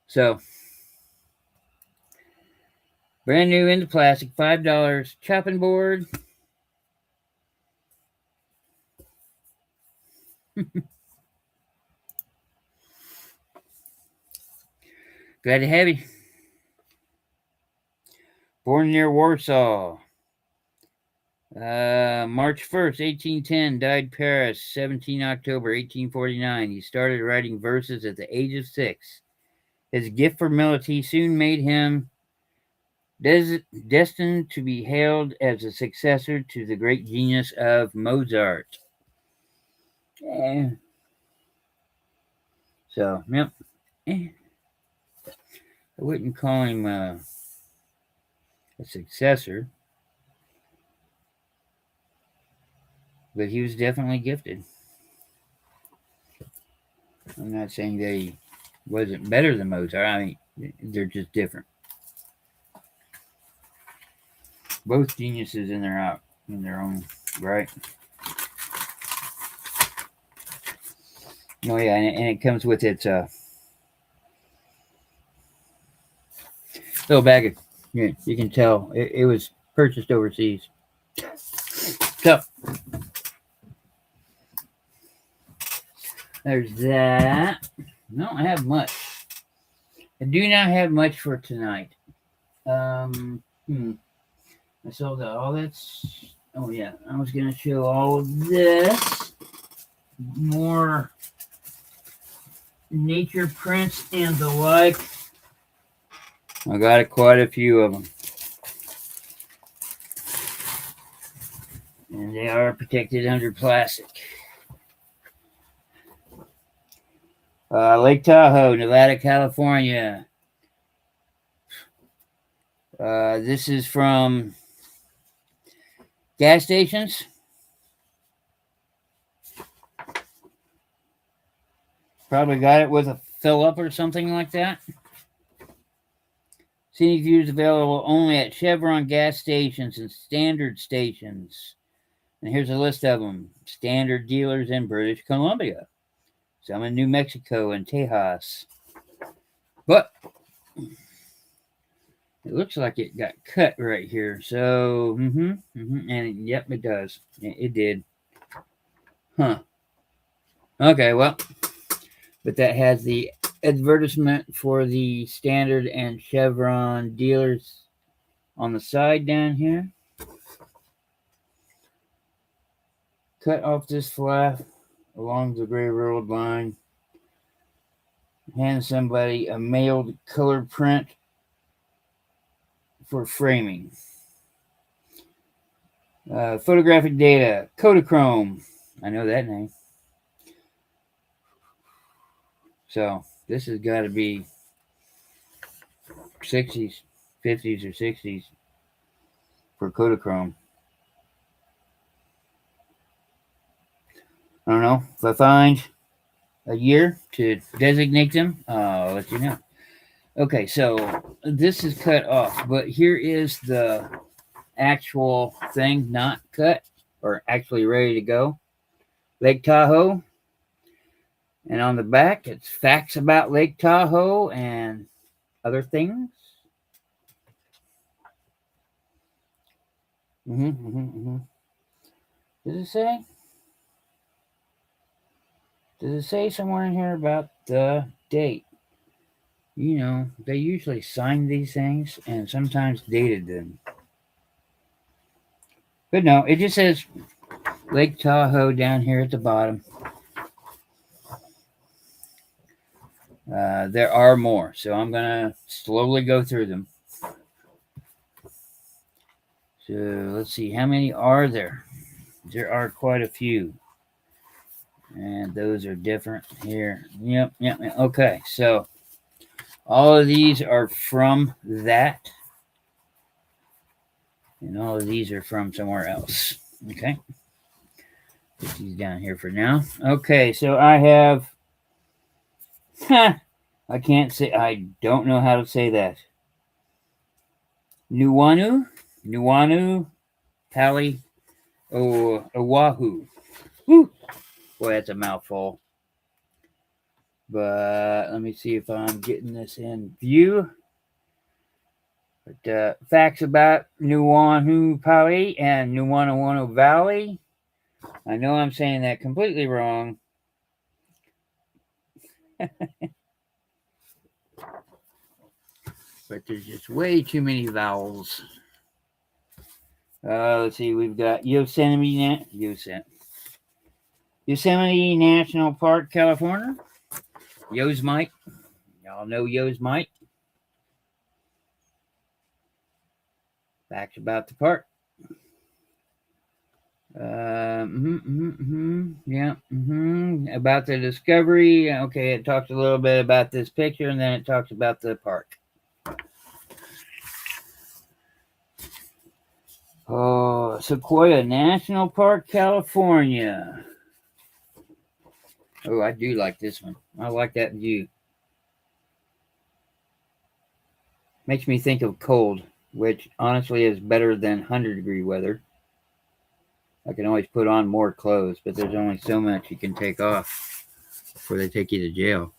So, brand new into plastic, $5 chopping board. Glad to have you. Born near Warsaw. March 1st, 1810, died Paris, 17 October, 1849. He started writing verses at the age of 6. His gift for melody soon made him destined to be hailed as a successor to the great genius of Mozart. So, yep. I wouldn't call him a successor, but he was definitely gifted. I'm not saying that he wasn't better than Mozart. I mean, they're just different. Both geniuses in their own right. Oh yeah, and it comes with its little bag of. Yeah, you can tell it was purchased overseas. So there's that. No, I have much. I do not have much for tonight. I sold all that's. Oh yeah, I was gonna show all of this. More nature prints and the like. I got quite a few of them. And they are protected under plastic. Lake Tahoe, Nevada, California. This is from gas stations. Probably got it with a fill up or something like that. Scenic views available only at Chevron gas stations and standard stations. And here's a list of them. Standard dealers in British Columbia. Some in New Mexico and Tejas. But it looks like it got cut right here. So, and yep, it does. It did. Huh. Okay, well, but that has the advertisement for the Standard and Chevron dealers on the side down here. Cut off this flap along the gray railroad line. Hand somebody a mailed color print for framing. Photographic data, Kodachrome. I know that name. So this has got to be 60s, 50s, or 60s for Kodachrome. I don't know. If I find a year to designate them, I'll let you know. Okay, so this is cut off, but here is the actual thing not cut or actually ready to go. Lake Tahoe. And on the back, it's facts about Lake Tahoe and other things. Does it say? Does it say somewhere in here about the date? You know, they usually sign these things and sometimes dated them. But no, it just says Lake Tahoe down here at the bottom. There are more, so I'm going to slowly go through them. So let's see, how many are there? There are quite a few. And those are different here. Yep. Okay, so all of these are from that. And all of these are from somewhere else. Okay. Put these down here for now. Okay, so I have... I can't say... I don't know how to say that. Nuanu, Pali, Oahu. Woo! Boy, that's a mouthful. But let me see if I'm getting this in view. But facts about Nuanu Pali and Nuanu Valley. I know I'm saying that completely wrong. But there's just way too many vowels. Let's see, we've got Yosemite National Park, California. Yosemite. Y'all know Yosemite. Facts about the park. About the discovery. Okay, it talks a little bit about this picture, and then it talks about the park. Oh, Sequoia National Park, California. Oh, I do like this one. I like that view. Makes me think of cold, which honestly is better than 100-degree weather. I can always put on more clothes, but there's only so much you can take off before they take you to jail.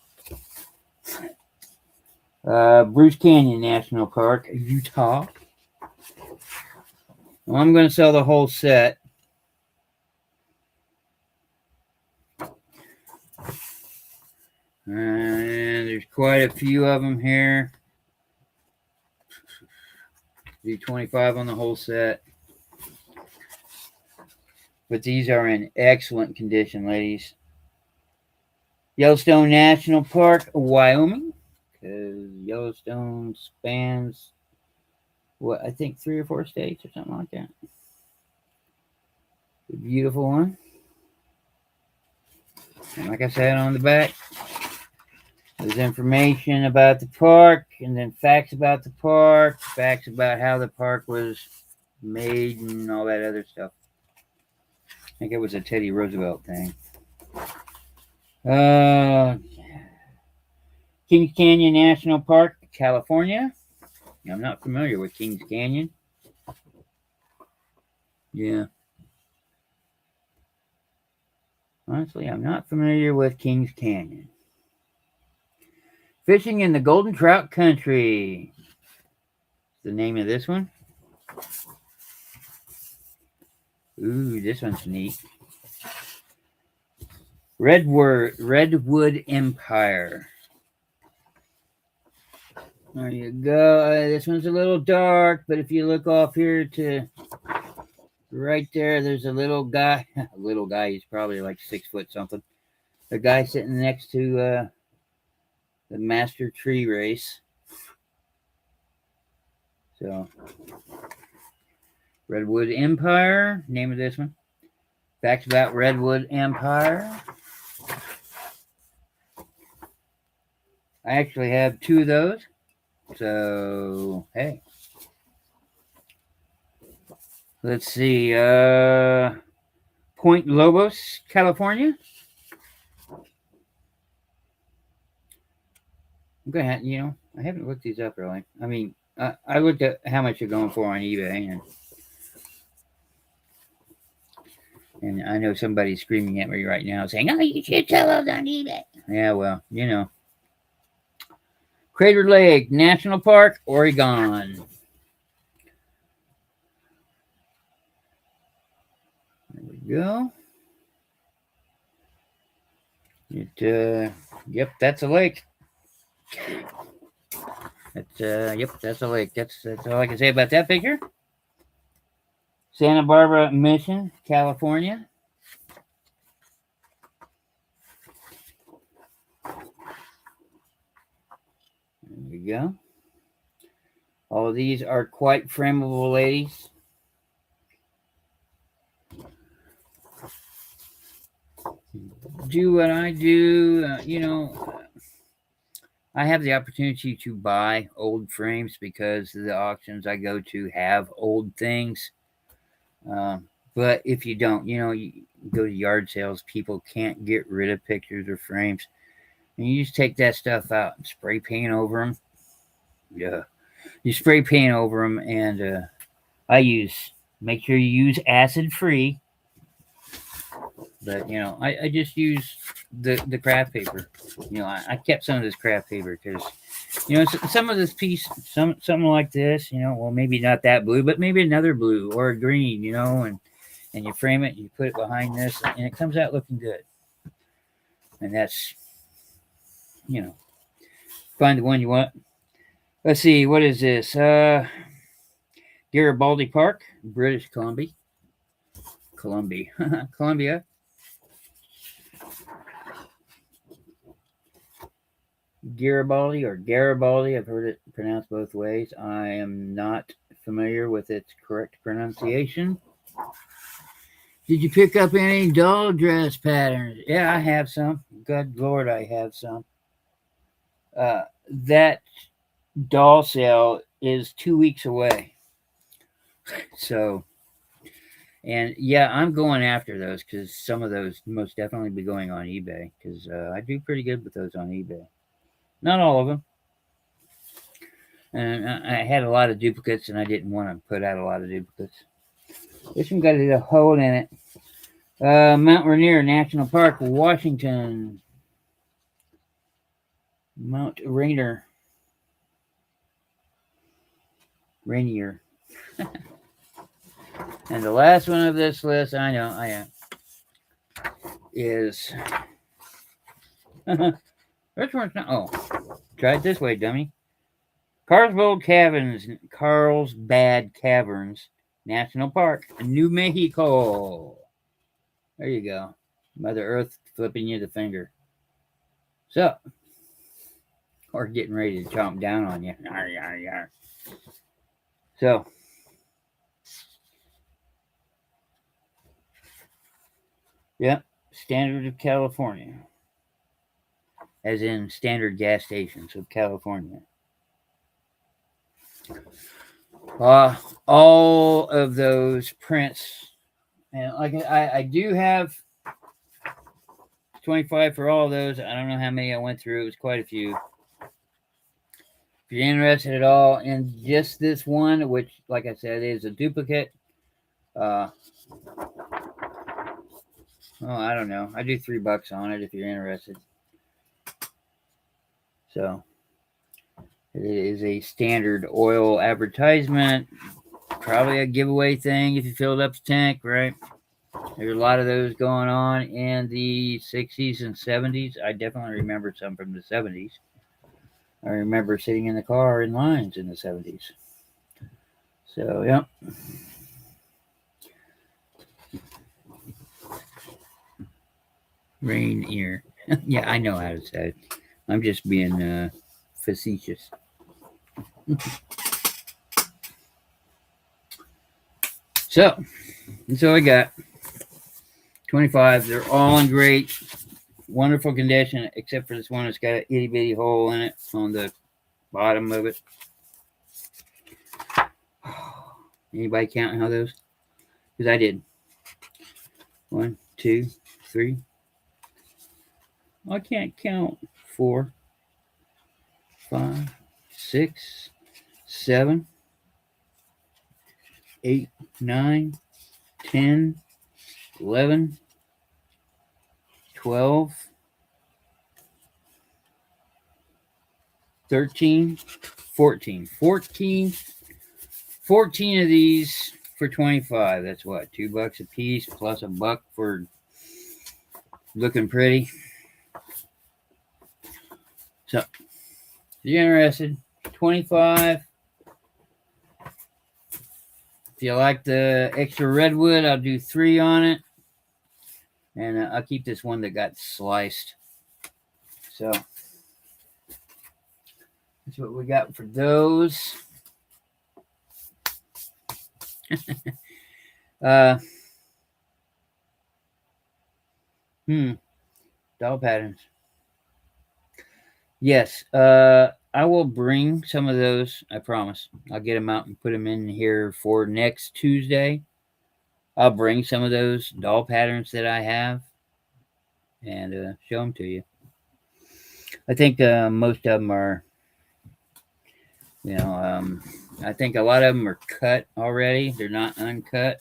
Bruce Canyon National Park, Utah. Well, I'm going to sell the whole set. And there's quite a few of them here. Do 25 on the whole set. But these are in excellent condition, ladies. Yellowstone National Park, Wyoming. Because Yellowstone spans, what, I think 3 or 4 states or something like that. A beautiful one. And like I said on the back, there's information about the park, and then facts about the park, facts about how the park was made, and all that other stuff. I think it was a Teddy Roosevelt thing. Kings Canyon National Park, California. I'm not familiar with Kings Canyon. Yeah. Honestly, I'm not familiar with Kings Canyon. Fishing in the Golden Trout Country. The name of this one. Ooh, this one's neat. Redwood Empire. There you go. This one's a little dark, but if you look off here to right there, there's a little guy. He's probably like 6 foot something. A guy sitting next to the Master Tree Race. So, Redwood Empire, name of this one. Facts about Redwood Empire. I actually have 2 of those. So, hey. Let's see. Point Lobos, California. I'm going to have, I haven't looked these up really. I mean, I looked at how much you're going for on eBay, and I know somebody's screaming at me right now saying, "Oh, you should sell those on eBay." Yeah, well, Crater Lake National Park, Oregon. There we go. Yep, that's a lake. Yep, that's a lake. That's all I can say about that picture. Santa Barbara Mission, California. you go. All of these are quite frameable, ladies. Do what I do, I have the opportunity to buy old frames because the auctions I go to have old things. But if you don't, you go to yard sales, people can't get rid of pictures or frames. And you just take that stuff out and spray paint over them. Yeah. You spray paint over them, and make sure you use acid free. But, I just use the craft paper. I kept some of this craft paper because, some of this piece, something like this, well, maybe not that blue, but maybe another blue or a green, and you frame it, you put it behind this, and it comes out looking good. And that's, find the one you want. Let's see, what is this? Garibaldi Park, British Columbia. Columbia. Garibaldi, I've heard it pronounced both ways. I am not familiar with its correct pronunciation. Did you pick up any doll dress patterns? Yeah, I have some. Good Lord, I have some. That doll sale is 2 weeks away. So, and yeah, I'm going after those because some of those most definitely be going on eBay because I do pretty good with those on eBay. Not all of them. And I had a lot of duplicates, and I didn't want to put out a lot of duplicates. This one got a hole in it. Mount Rainier National Park, Washington. Mount Rainier. And the last one of this list, I am, is... Which one's not? Oh, try it this way, dummy. Carlsbad Caverns National Park, New Mexico. There you go. Mother Earth flipping you the finger. So, or getting ready to chomp down on you. Yar, yar, yar. So, yeah, Standard of California. As in standard gas stations of California. All of those prints, and like I do have 25 for all of those. I don't know how many I went through. It was quite a few. If you're interested at all in just this one, which, like I said, is a duplicate, I don't know. I do $3 on it if you're interested. So it is a standard oil advertisement. Probably a giveaway thing if you filled up the tank, right? There's a lot of those going on in the 60s and 70s. I definitely remember some from the 70s. I remember sitting in the car in lines in the 70s. So, yeah. Rainier. Yeah, I know how to say it. I'm just being facetious. So, that's all I got. 25. They're all in great, wonderful condition, except for this one that's got an itty bitty hole in it on the bottom of it. Anybody counting how those? Because I did. 1, 2, 3. I can't count. 4, 5, 6, 7, 8, 9, 10, 11, 12, 13, 14. 14 of these for 25. That's what? $2 a piece plus $1 for looking pretty. So, if you're interested, 25. If you like the extra redwood, I'll do 3 on it. And I'll keep this one that got sliced. So, that's That's what we got for those. uh, Doll patterns. Yes. I will bring some of those. I promise. I'll get them out and put them in here for next Tuesday. I'll bring some of those doll patterns that I have and show them to you. I think most of them are, I think a lot of them are cut already. They're not uncut.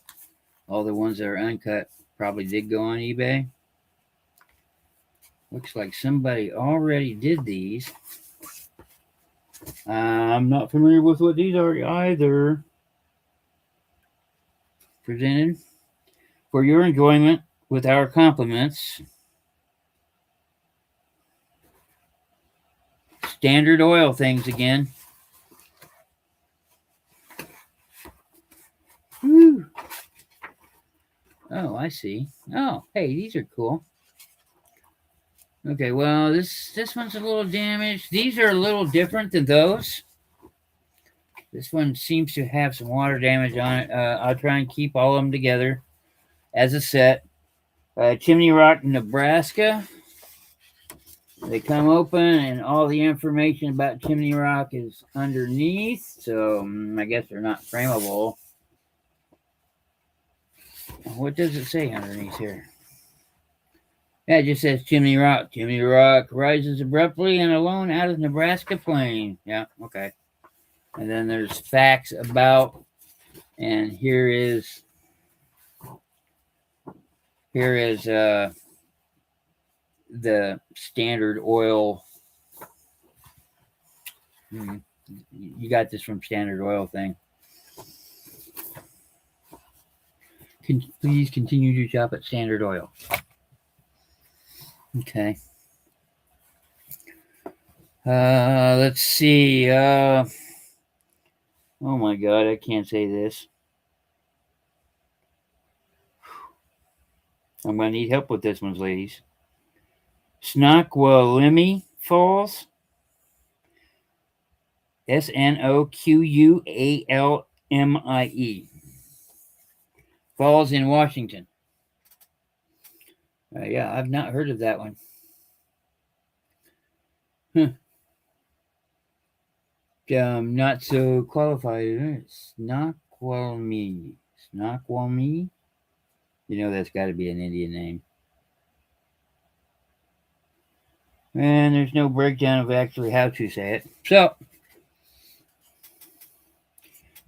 All the ones that are uncut probably did go on eBay. Looks like somebody already did these. I'm not familiar with what these are either. Presented for your enjoyment with our compliments. Standard Oil things again. Woo. Oh, I see. Oh, hey, these are cool. Okay, well, this one's a little damaged. These are a little different than those. This one seems to have some water damage on it. I'll try and keep all of them together as a set. Chimney Rock, Nebraska. They come open, and all the information about Chimney Rock is underneath. So I guess they're not frameable. What does it say underneath here? Yeah, it just says Chimney Rock. Chimney Rock rises abruptly and alone out of Nebraska plain. Yeah, okay. And then there's facts about, and here is the Standard Oil. You got this from Standard Oil thing. Please continue to shop at Standard Oil. Okay. Let's see. Oh my God, I can't say this. I'm going to need help with this one, ladies. Snoqualmie Falls. Snoqualmie. Falls in Washington. Yeah, I've not heard of that one. Not so qualified. Snoqualmie. Snoqualmie? That's got to be an Indian name. And there's no breakdown of actually how to say it. So,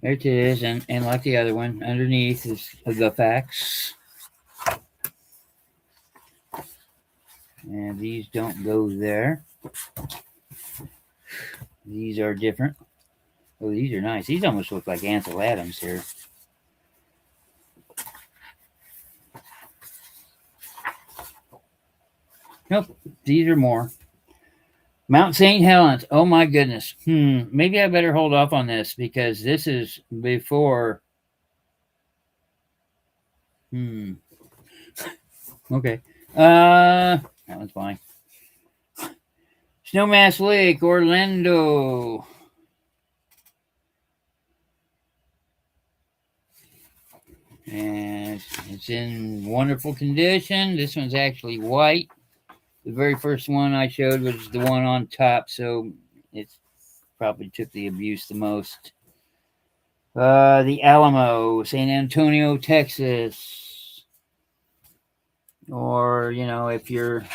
there it is. And like the other one, underneath is the facts. And these don't go there. These are different. Oh, these are nice. These almost look like Ansel Adams here. Nope, these are more. Mount St. Helens. Oh my goodness. Maybe I better hold off on this because this is before. Okay. That one's fine. Snowmass Lake, Orlando. And it's in wonderful condition. This one's actually white. The very first one I showed was the one on top, so it probably took the abuse the most. The Alamo, San Antonio, Texas. Or, if you're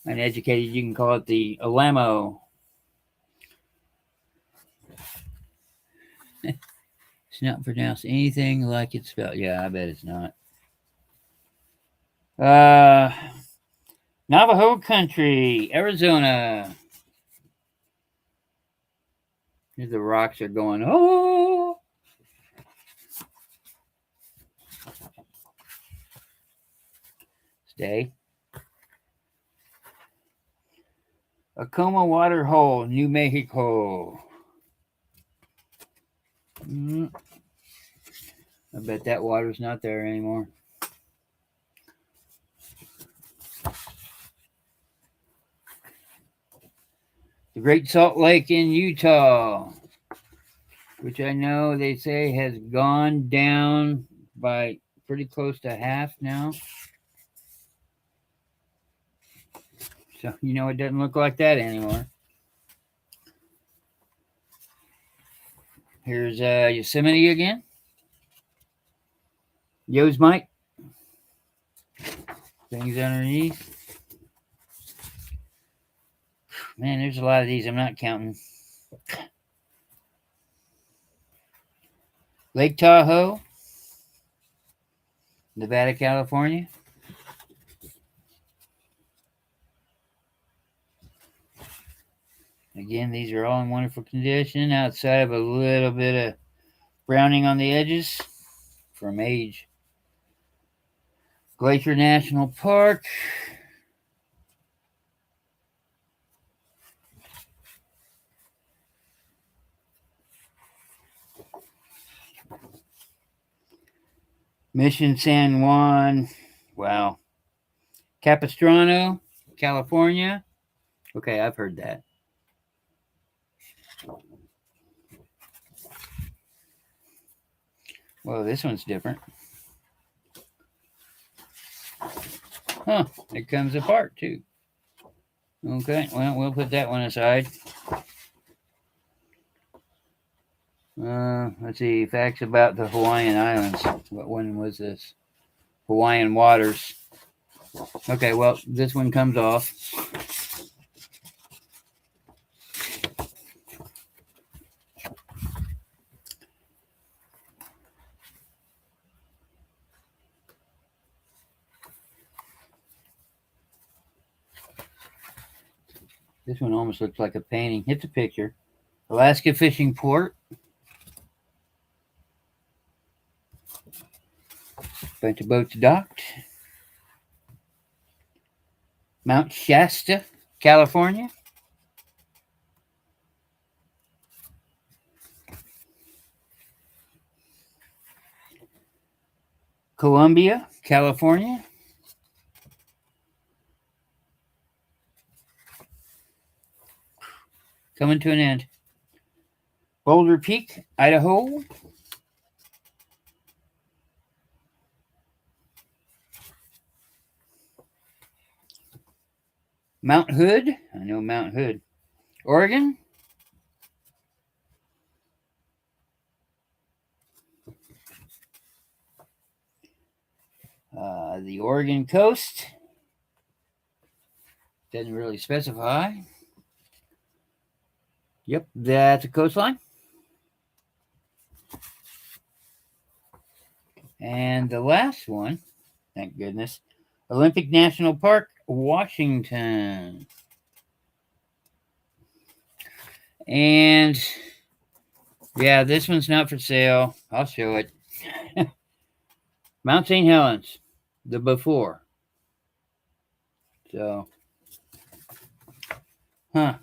uneducated, you can call it the Alamo. It's not pronounced anything like it's spelled. Yeah, I bet it's not. Navajo Country, Arizona. Here the rocks are going, oh. Stay. Acoma Water Hole, New Mexico. I bet that water's not there anymore. The Great Salt Lake in Utah, which I know they say has gone down by pretty close to half now. So, it doesn't look like that anymore. Here's Yosemite again. Yosemite. Things underneath. Man, there's a lot of these I'm not counting. Lake Tahoe, Nevada, California. Again, these are all in wonderful condition outside of a little bit of browning on the edges from age. Glacier National Park. Mission San Juan. Wow. Capistrano, California. Okay, I've heard that. Well, this one's different. Huh, it comes apart too. Okay, well, we'll put that one aside. Let's see, facts about the Hawaiian Islands. What one was this? Hawaiian Waters. Okay, well, this one comes off. This one almost looks like a painting. It's a picture. Alaska Fishing Port. Bunch of boats docked. Mount Shasta, California. Columbia, California. Coming to an end. Boulder Peak, Idaho. Mount Hood. I know Mount Hood. Oregon. The Oregon coast. Doesn't really specify. Yep, that's a coastline. And the last one, thank goodness, Olympic National Park, Washington. And yeah, this one's not for sale. I'll show it. Mount St. Helens, the before. So, wow.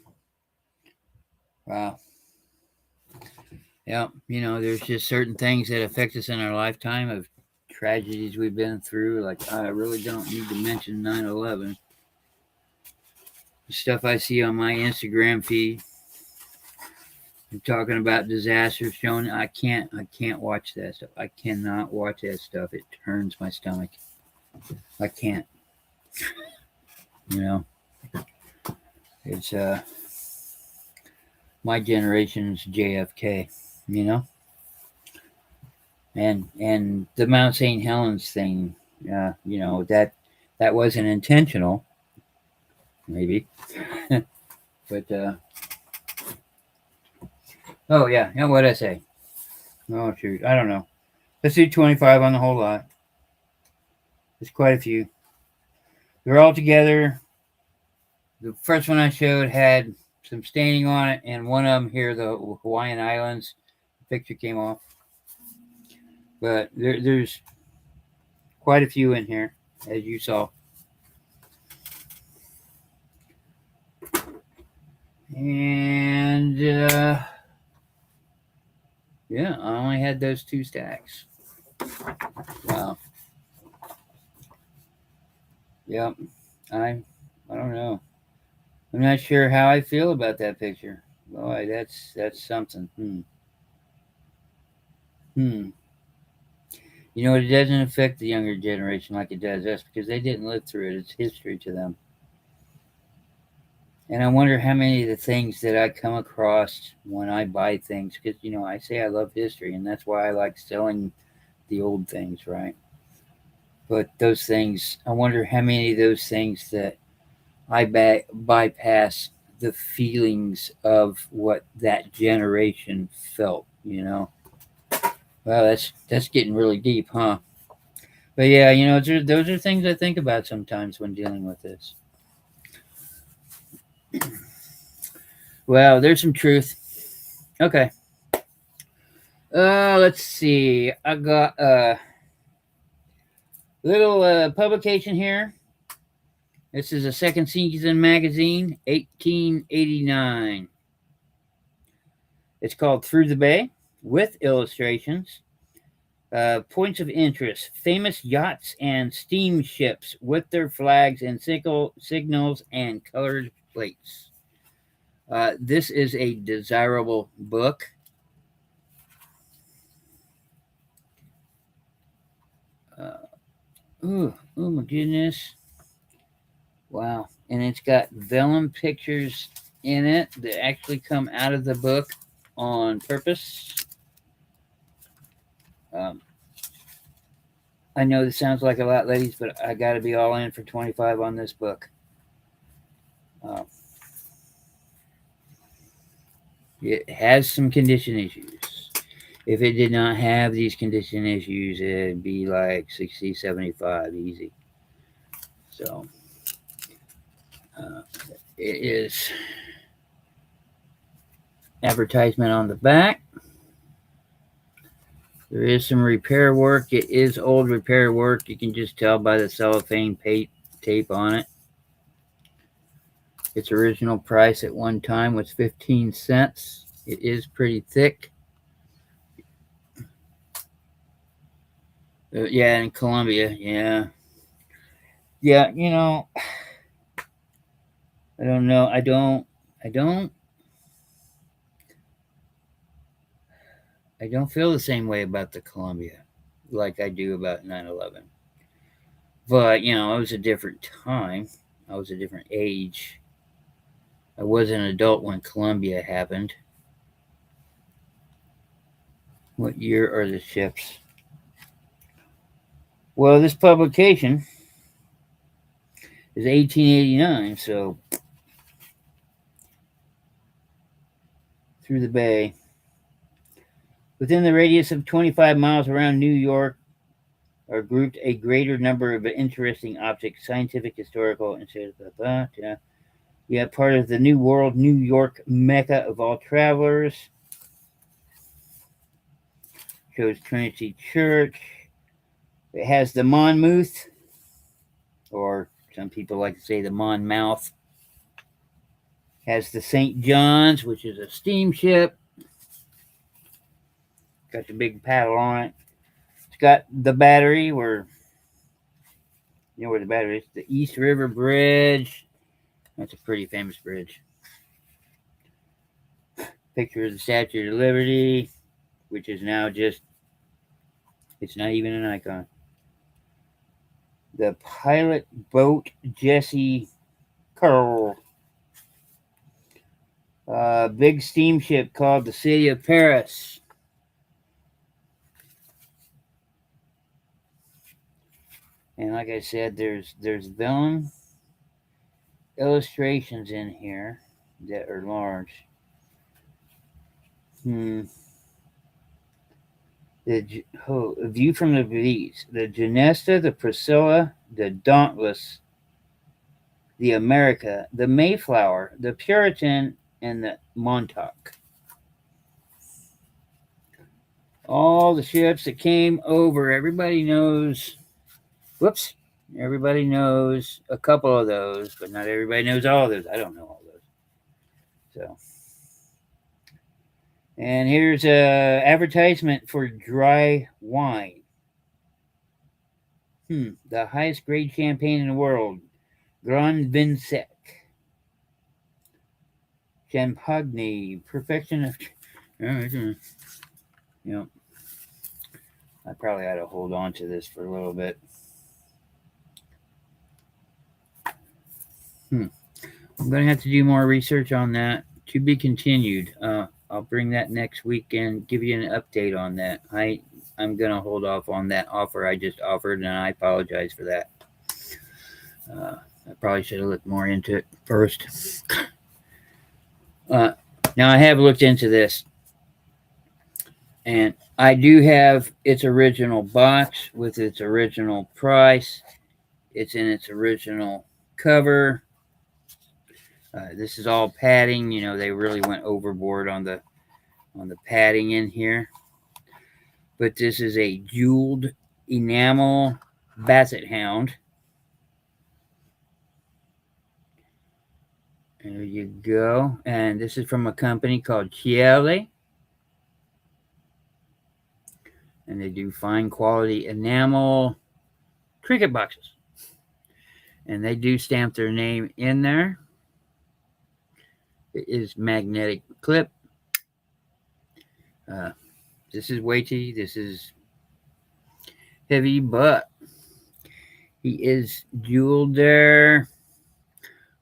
Yeah, there's just certain things that affect us in our lifetime of tragedies we've been through. Like, I really don't need to mention 9/11. The stuff I see on my Instagram feed. I'm talking about disasters showing. I can't watch that stuff. I cannot watch that stuff. It turns my stomach. I can't. It's my generation's JFK, and the Mount St. Helens thing, that wasn't intentional, maybe, but oh yeah, what'd I say? Oh shoot, I don't know. Let's do 25 on the whole lot. There's quite a few. They're all together. The first one I showed had some staining on it, and one of them here, the Hawaiian Islands, the picture came off. But there's quite a few in here, as you saw. And yeah, I only had those 2 stacks. Wow. Yep. I don't know. I'm not sure how I feel about that picture. Boy, that's something. Hmm. You know, it doesn't affect the younger generation like it does us because they didn't live through it. It's history to them. And I wonder how many of the things that I come across when I buy things, because, you know, I say I love history, and that's why I like selling the old things, right? But those things, I wonder how many of those things that bypass the feelings of what that generation felt, you know? Well, that's getting really deep, huh? But yeah, you know, those are things I think about sometimes when dealing with this. Well, there's some truth. Okay. Let's see. I got a little publication here. This is a second season magazine, 1889. It's called Through the Bay with illustrations. Points of interest: famous yachts and steamships with their flags and signals and colored plates. This is a desirable book. Oh my goodness. Wow. And it's got vellum pictures in it that actually come out of the book on purpose. Um, I know this sounds like a lot, ladies, but I got to be all in for 25 on this book. Uh, it has some condition issues. If it did not have these condition issues, it'd be like 60, 75 easy. So uh, it is advertisement on the back. There is some repair work. It is old repair work. You can just tell by the cellophane tape on it. Its original price at one time was 15 cents. It is pretty thick. Yeah, in Colombia. Yeah. Yeah, you know, I don't know. I don't I don't feel the same way about the Columbia like I do about 9/11. But, you know, it was a different time. I was a different age. I was an adult when Columbia happened. What year are the ships? Well, this publication is 1889, so through the bay. Within the radius of 25 miles around New York are grouped a greater number of interesting objects, scientific, historical, and yeah, part of the New World, New York Mecca of all travelers. Shows Trinity Church. It has the Monmouth, or some people like to say the Monmouth. Has the St. John's, which is a steamship. Got the big paddle on it. It's got the battery where you know where the battery is. The East River Bridge. That's a pretty famous bridge. Picture of the Statue of Liberty, which is now just, it's not even an icon. The pilot boat Jesse Curl. Big steamship called the City of Paris. And like I said, there's vellum illustrations in here that are large. A view from the Belize. The Genesta, the Priscilla, the Dauntless, the America, the Mayflower, the Puritan, and the Montauk. All the ships that came over. Everybody knows. Whoops. Everybody knows a couple of those, but not everybody knows all of those. I don't know all those. So, and here's a advertisement for dry wine. The highest grade champagne in the world, Grand Vin Sec. Champagne, perfection of. You know, I probably ought to hold on to this for a little bit. I'm going to have to do more research on that. To be continued. I'll bring that next week and give you an update on that. I'm going to hold off on that offer I just offered, and I apologize for that. I probably should have looked more into it first. Now, I have looked into this, and I do have its original box with its original price. It's in its original cover. This is all padding. You know, they really went overboard on the padding in here. But this is a jeweled enamel basset hound. There you go. And this is from a company called Chiele. And they do fine quality enamel trinket boxes. And they do stamp their name in there. It is magnetic clip. This is weighty. This is heavy, but he is jeweled there.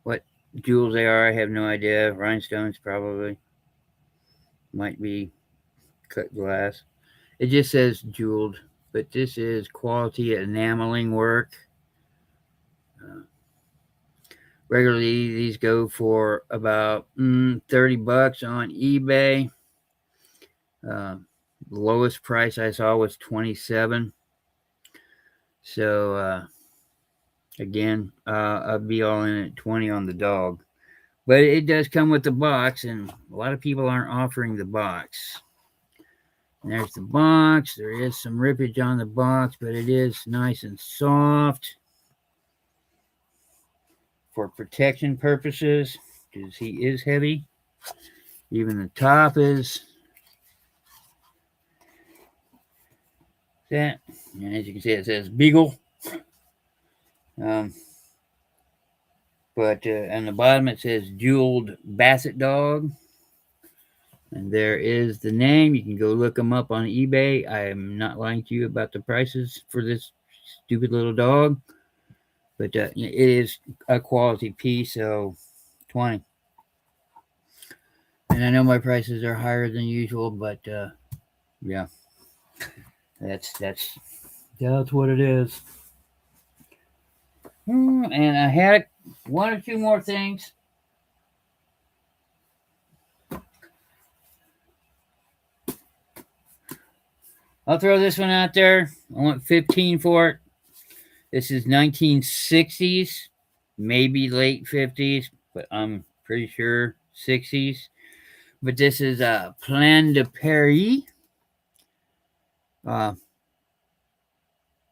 What jewels they are, I have no idea. Rhinestones, probably. Might be cut glass. It just says jeweled, but this is quality enameling work. Regularly, these go for about $30 on eBay. The lowest price I saw was $27. So again, I'll be all in at $20 on the dog. But it does come with the box, and a lot of people aren't offering the box. And there's the box. There is some rippage on the box, but it is nice and soft for protection purposes, because he is heavy. Even the top is that. And as you can see, it says Beagle. But on the bottom it says jeweled basset dog. And there is the name. You can go look them up on eBay. I am not lying to you about the prices for this stupid little dog. But it is a quality piece, so 20. And I know my prices are higher than usual, but yeah, that's what it is. And I had one or two more things. I'll throw this one out there. I want 15 for it. This is 1960s, maybe late 50s, but I'm pretty sure 60s. But this is a Plan de Paris. I'll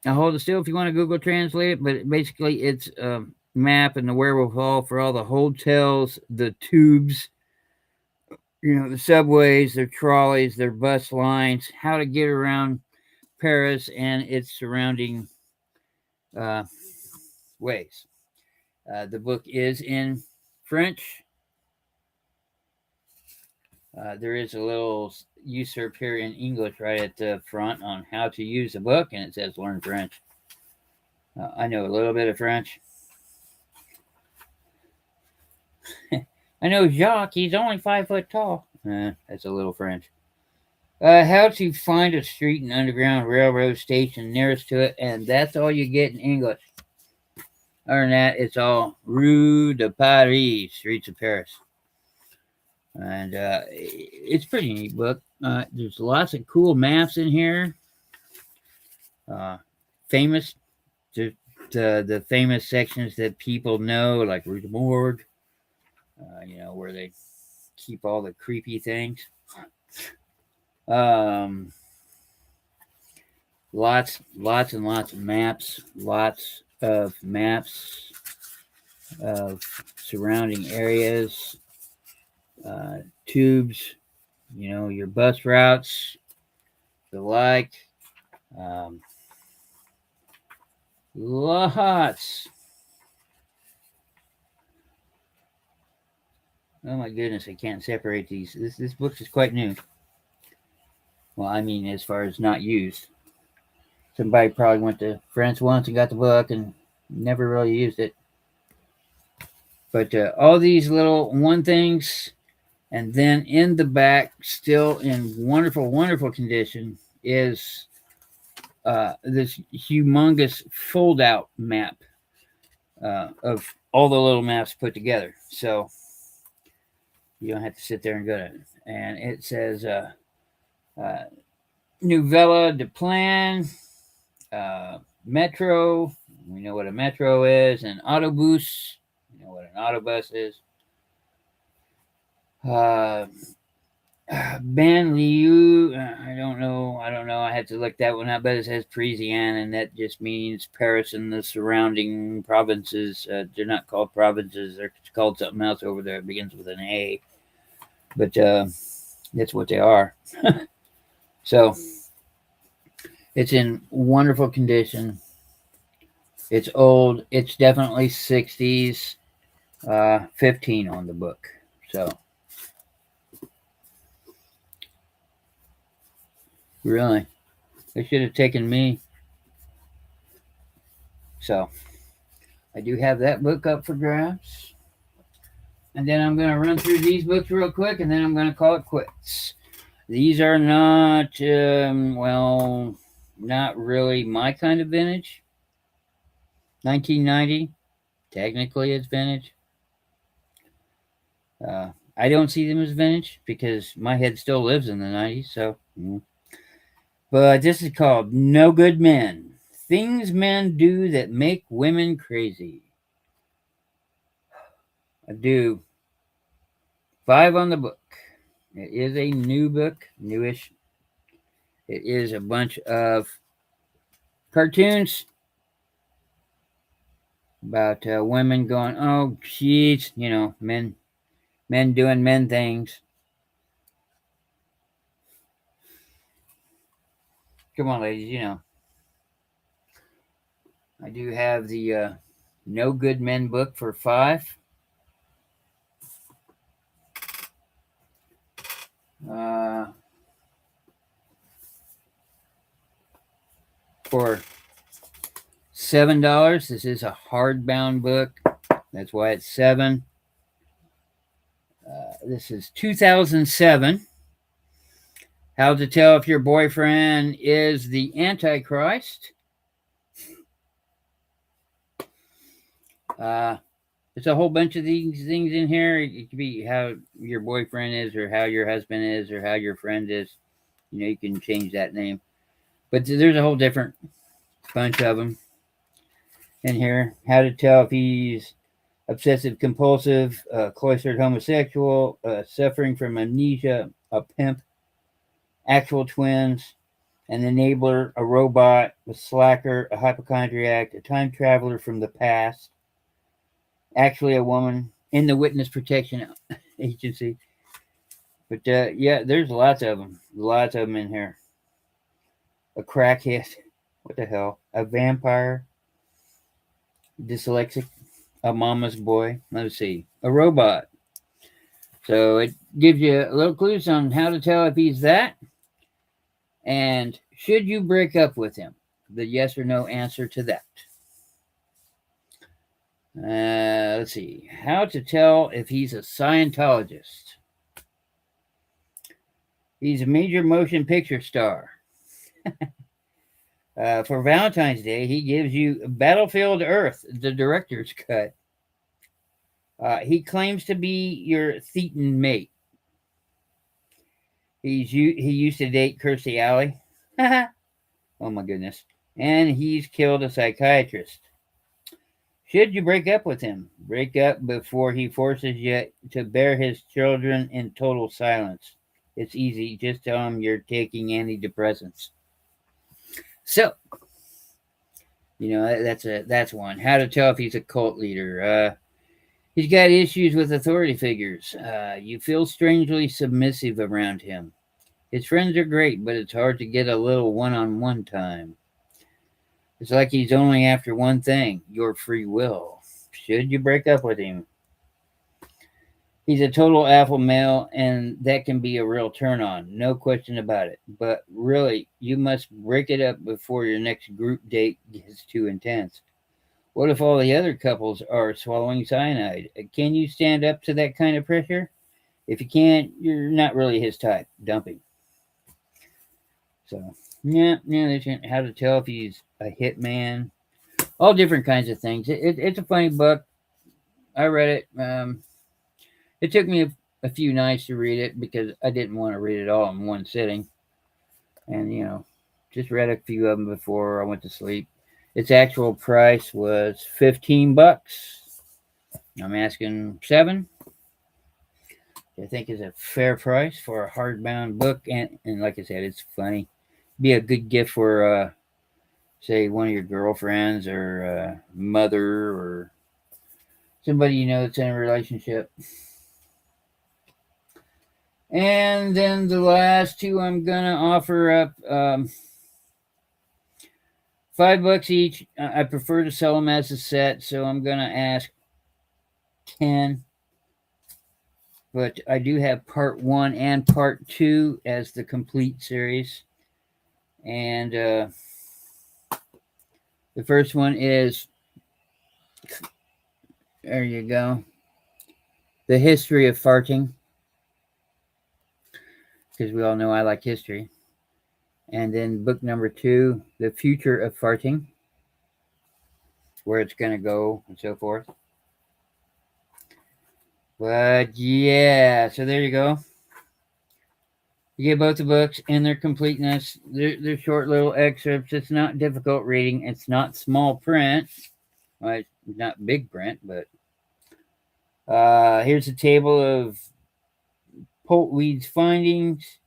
hold it still if you want to Google Translate it, but basically it's a map and the wherewithal for all the hotels, the tubes, the subways, their trolleys, their bus lines, how to get around Paris and its surrounding ways. The book is in French. There is a little usurp here in English right at the front on how to use the book, and it says learn French. I know a little bit of French. I know Jacques, he's only 5 foot tall. That's a little French. How to find a street and underground railroad station nearest to it, and that's all you get in English. Other than that, it's all Rue de Paris, streets of Paris. And it's a pretty neat book. There's lots of cool maps in here. Famous, the famous sections that people know, like Rue de Morgue, where they keep all the creepy things. Lots and lots of maps. Lots of maps of surrounding areas. Tubes, your bus routes, the like. Lots Oh my goodness, I can't separate these. This book is quite new. Well, I mean, as far as not used. Somebody probably went to France once and got the book and never really used it. But all these little one things, and then in the back, still in wonderful, wonderful condition, is this humongous fold-out map of all the little maps put together. So you don't have to sit there and go to it. And it says uh, Nouvelle de Plan, Metro. We know what a metro is, and autobus. You know what an autobus is. Uh, Banlieue. I don't know. I had to look that one up, but it says Parisienne, and that just means Paris and the surrounding provinces. They're not called provinces; they're called something else over there. It begins with an A, but that's what they are. So it's in wonderful condition. It's old. It's definitely 60s. 15 on the book. So really, they should have taken me. So I do have that book up for grabs. And then I'm going to run through these books real quick, and then I'm going to call it quits. These are not, well, not really my kind of vintage. 1990, technically it's vintage. I don't see them as vintage because my head still lives in the 90s. So, but this is called No Good Men. Things men do that make women crazy. I do 5 on the book. It is a new book, newish. It is a bunch of cartoons about women going, oh, jeez, men doing men things. Come on, ladies, I do have the No Good Men book for 5. For $7. This is a hardbound book. That's why it's 7. This is 2007. How to Tell If Your Boyfriend is the Antichrist. It's a whole bunch of these things in here. It could be how your boyfriend is, or how your husband is, or how your friend is. You can change that name. But there's a whole different bunch of them in here. How to tell if he's obsessive compulsive, cloistered homosexual, suffering from amnesia, a pimp, actual twins, an enabler, a robot, a slacker, a hypochondriac, a time traveler from the past, actually a woman in the Witness Protection Agency. But yeah, there's lots of them in here. A crackhead, what the hell? A vampire, dyslexic, a mama's boy. Let's see, a robot. So it gives you a little clues on how to tell if he's that. And should you break up with him? The yes or no answer to that. Let's see. How to tell if he's a Scientologist. He's a major motion picture star. For Valentine's Day, he gives you Battlefield Earth, the director's cut. He claims to be your Thetan mate. He used to date Kirstie Alley. Oh my goodness. And he's killed a psychiatrist. Should you break up with him? Break up before he forces you to bear his children in total silence. It's easy. Just tell him you're taking antidepressants. So, that's one. How to tell if he's a cult leader. He's got issues with authority figures. You feel strangely submissive around him. His friends are great, but it's hard to get a little one-on-one time. It's like he's only after one thing, your free will. Should you break up with him? He's a total alpha male, and that can be a real turn on, no question about it. But really, you must break it up before your next group date gets too intense. What if all the other couples are swallowing cyanide? Can you stand up to that kind of pressure? If you can't, you're not really his type. Dumping. So, yeah, how to tell if he's a hitman. All different kinds of things. It's a funny book. I read it. It took me a few nights to read it because I didn't want to read it all in one sitting. And, just read a few of them before I went to sleep. Its actual price was $15. I'm asking 7. I think is a fair price for a hardbound book, and like I said, it's funny. Be a good gift for say one of your girlfriends or mother or somebody you know that's in a relationship. And then the last two I'm gonna offer up $5 each. I prefer to sell them as a set, so I'm gonna ask 10. But I do have part 1 and part 2 as the complete series. And the first one is, there you go, The History of Farting, because we all know I like history. And then book number 2, The Future of Farting, where it's going to go and so forth. But yeah, so there you go. You get both the books in their completeness. They're short little excerpts. It's not difficult reading. It's not small print. Well, it's not big print, but here's a table of Poltweed's findings.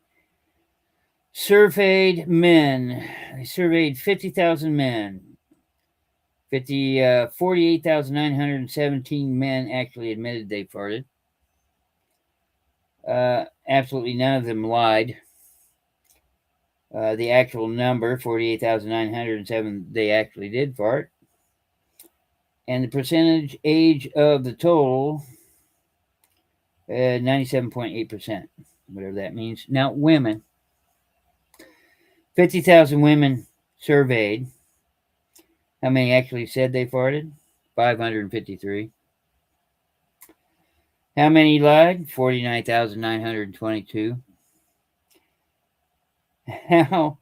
Surveyed men. They surveyed 50,000 men. 48,917 men actually admitted they farted. Absolutely none of them lied. The actual number, 48,907, they actually did fart. And the percentage age of the total, 97.8%, whatever that means. Now, women, 50,000 women surveyed. How many actually said they farted? 553. How many lied? 49,922. How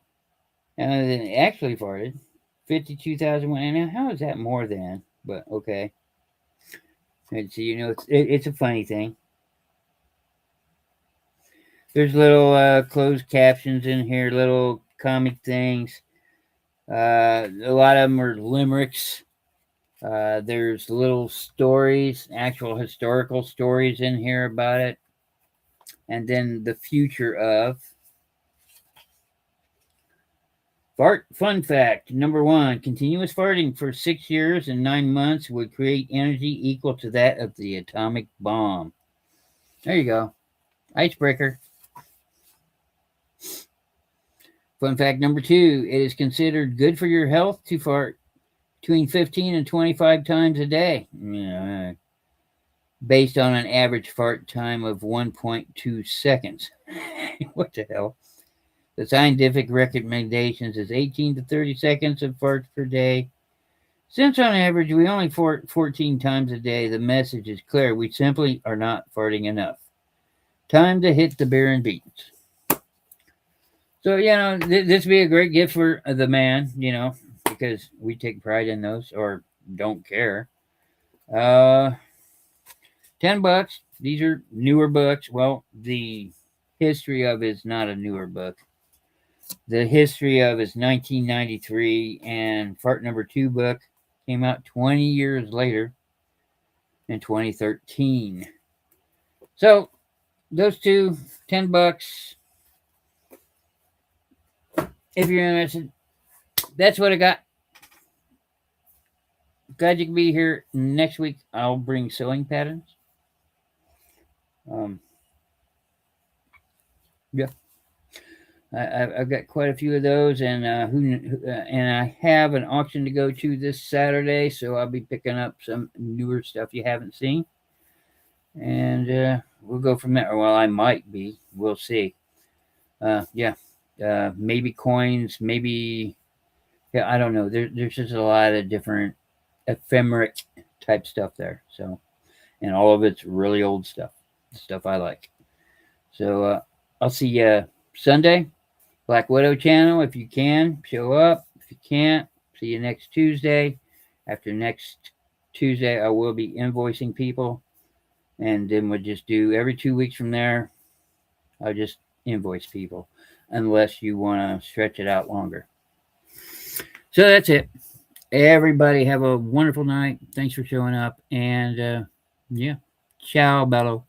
they actually farted? 52,000. And how is that more than? But okay. And so it's a funny thing. There's little closed captions in here, little comic things. A lot of them are limericks. There's little stories, actual historical stories in here about it. And then the future of fart. Fun fact number 1: continuous farting for 6 years and 9 months would create energy equal to that of the atomic bomb. There you go. Icebreaker. Fun fact number 2: it is considered good for your health to fart between 15 and 25 times a day. Based on an average fart time of 1.2 seconds. What the hell? The scientific recommendations is 18 to 30 seconds of farts per day. Since on average we only fart 14 times a day, the message is clear. We simply are not farting enough. Time to hit the beer and beans. So, this would be a great gift for the man, because we take pride in those, or don't care. $10. These are newer books. Well, the history of is not a newer book. The history of is 1993, and Fart number 2 book came out 20 years later in 2013. So those two, $10. If you're interested, that's what I got. Glad you can be here. Next week I'll bring sewing patterns. Yeah, I've got quite a few of those, and and I have an auction to go to this Saturday, so I'll be picking up some newer stuff you haven't seen. and we'll go from there. Well, I might be. We'll see. Yeah. Maybe coins. Maybe. Yeah, I don't know. There's just a lot of different ephemeric type stuff there. So, and all of it's really old stuff I like. So I'll see you Sunday, Black Widow channel. If you can, show up. If you can't, see you next Tuesday. After next Tuesday, I will be invoicing people, and then we'll just do every 2 weeks from there. I'll just invoice people, unless you want to stretch it out longer. So that's it. Everybody have a wonderful night. Thanks for showing up, and yeah, ciao, bello.